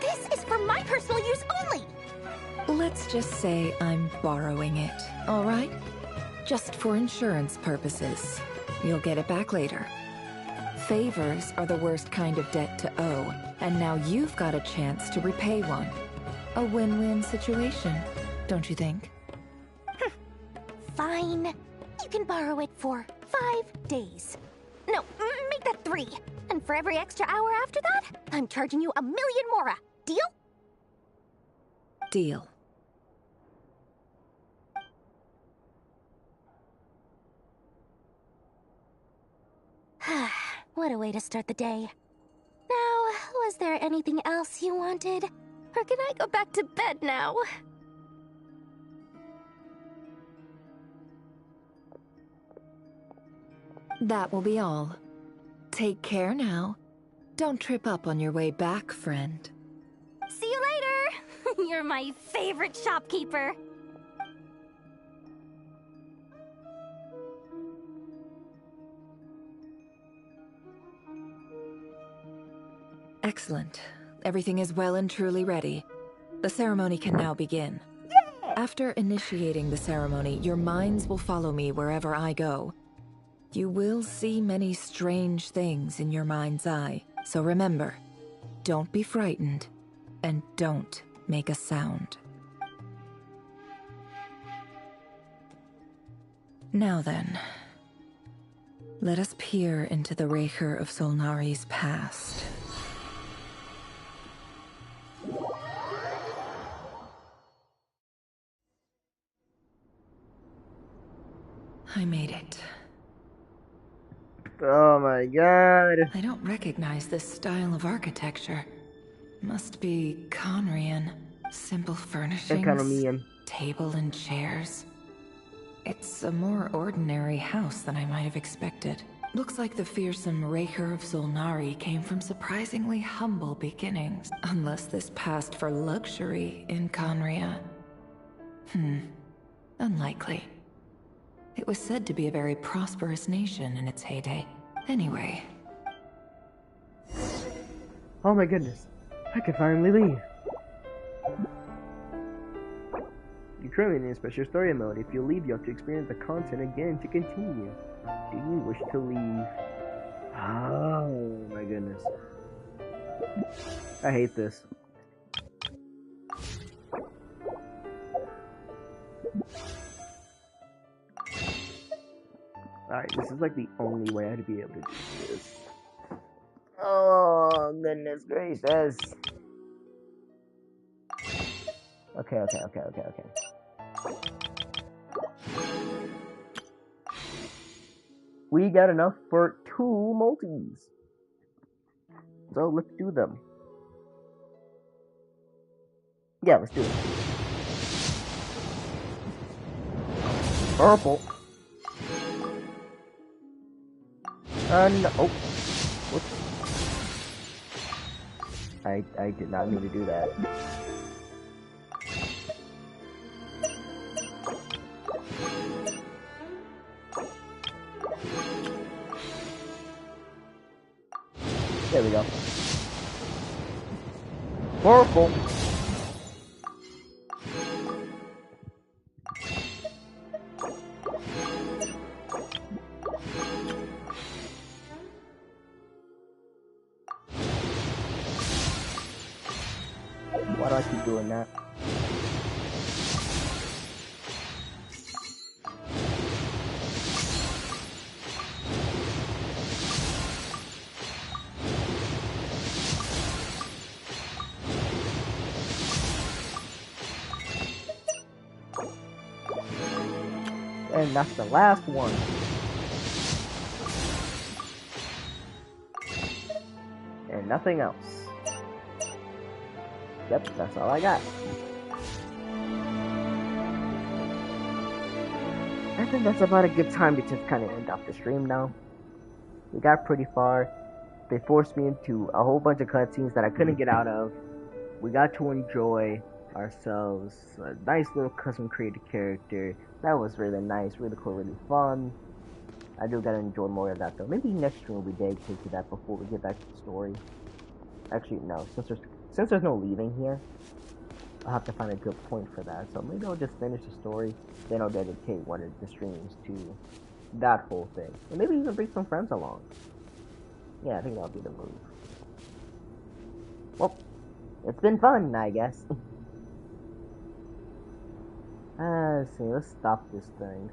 this is for my personal use only! Let's just say I'm borrowing it, all right? Just for insurance purposes. You'll get it back later. Favors are the worst kind of debt to owe, and now you've got a chance to repay one. A win-win situation, don't you think? Fine. You can borrow it for 5 days. No, make that 3. And for every extra hour after that, I'm charging you 1,000,000 mora. Deal? Deal. What a way to start the day. Now, was there anything else you wanted? Or can I go back to bed now? That will be all. Take care now. Don't trip up on your way back, friend. See you later! You're my favorite shopkeeper. Excellent. Everything is well and truly ready. The ceremony can now begin. After initiating the ceremony, your minds will follow me wherever I go. You will see many strange things in your mind's eye, so remember, don't be frightened, and don't make a sound. Now then, let us peer into the Raker of Solnari's past. I made it. Oh my god. I don't recognize this style of architecture. Must be Conrian. Simple furnishings, table and chairs. It's a more ordinary house than I might have expected. Looks like the fearsome Raker of Solnari came from surprisingly humble beginnings. Unless this passed for luxury in Conria. Unlikely. It was said to be a very prosperous nation in its heyday. Anyway. Oh my goodness. I can finally leave. You currently need a special story mode. If you leave, you have to experience the content again to continue. Do you wish to leave? Oh my goodness. I hate this. Alright, this is like the only way I'd be able to do this. Oh, goodness gracious. Okay. We got enough for 2 multis. So let's do them. Yeah, let's do it. Purple. No. Oh. Whoops. I did not mean to do that. There we go. Purple. Why do I keep doing that? And that's the last one. And nothing else. Yep, that's all I got. I think that's about a good time to just kind of end off the stream now. We got pretty far. They forced me into a whole bunch of cutscenes that I couldn't get out of. We got to enjoy ourselves a nice little custom created character. That was really nice, really cool, really fun. I do gotta enjoy more of that though. Maybe next stream we dedicate to that before we get back to the story. Actually, no, since there's no leaving here, I'll have to find a good point for that. So maybe I'll just finish the story, then I'll dedicate one of the streams to that whole thing. And maybe even bring some friends along. Yeah, I think that'll be the move. Well, it's been fun, I guess. Let's see, let's stop this thing.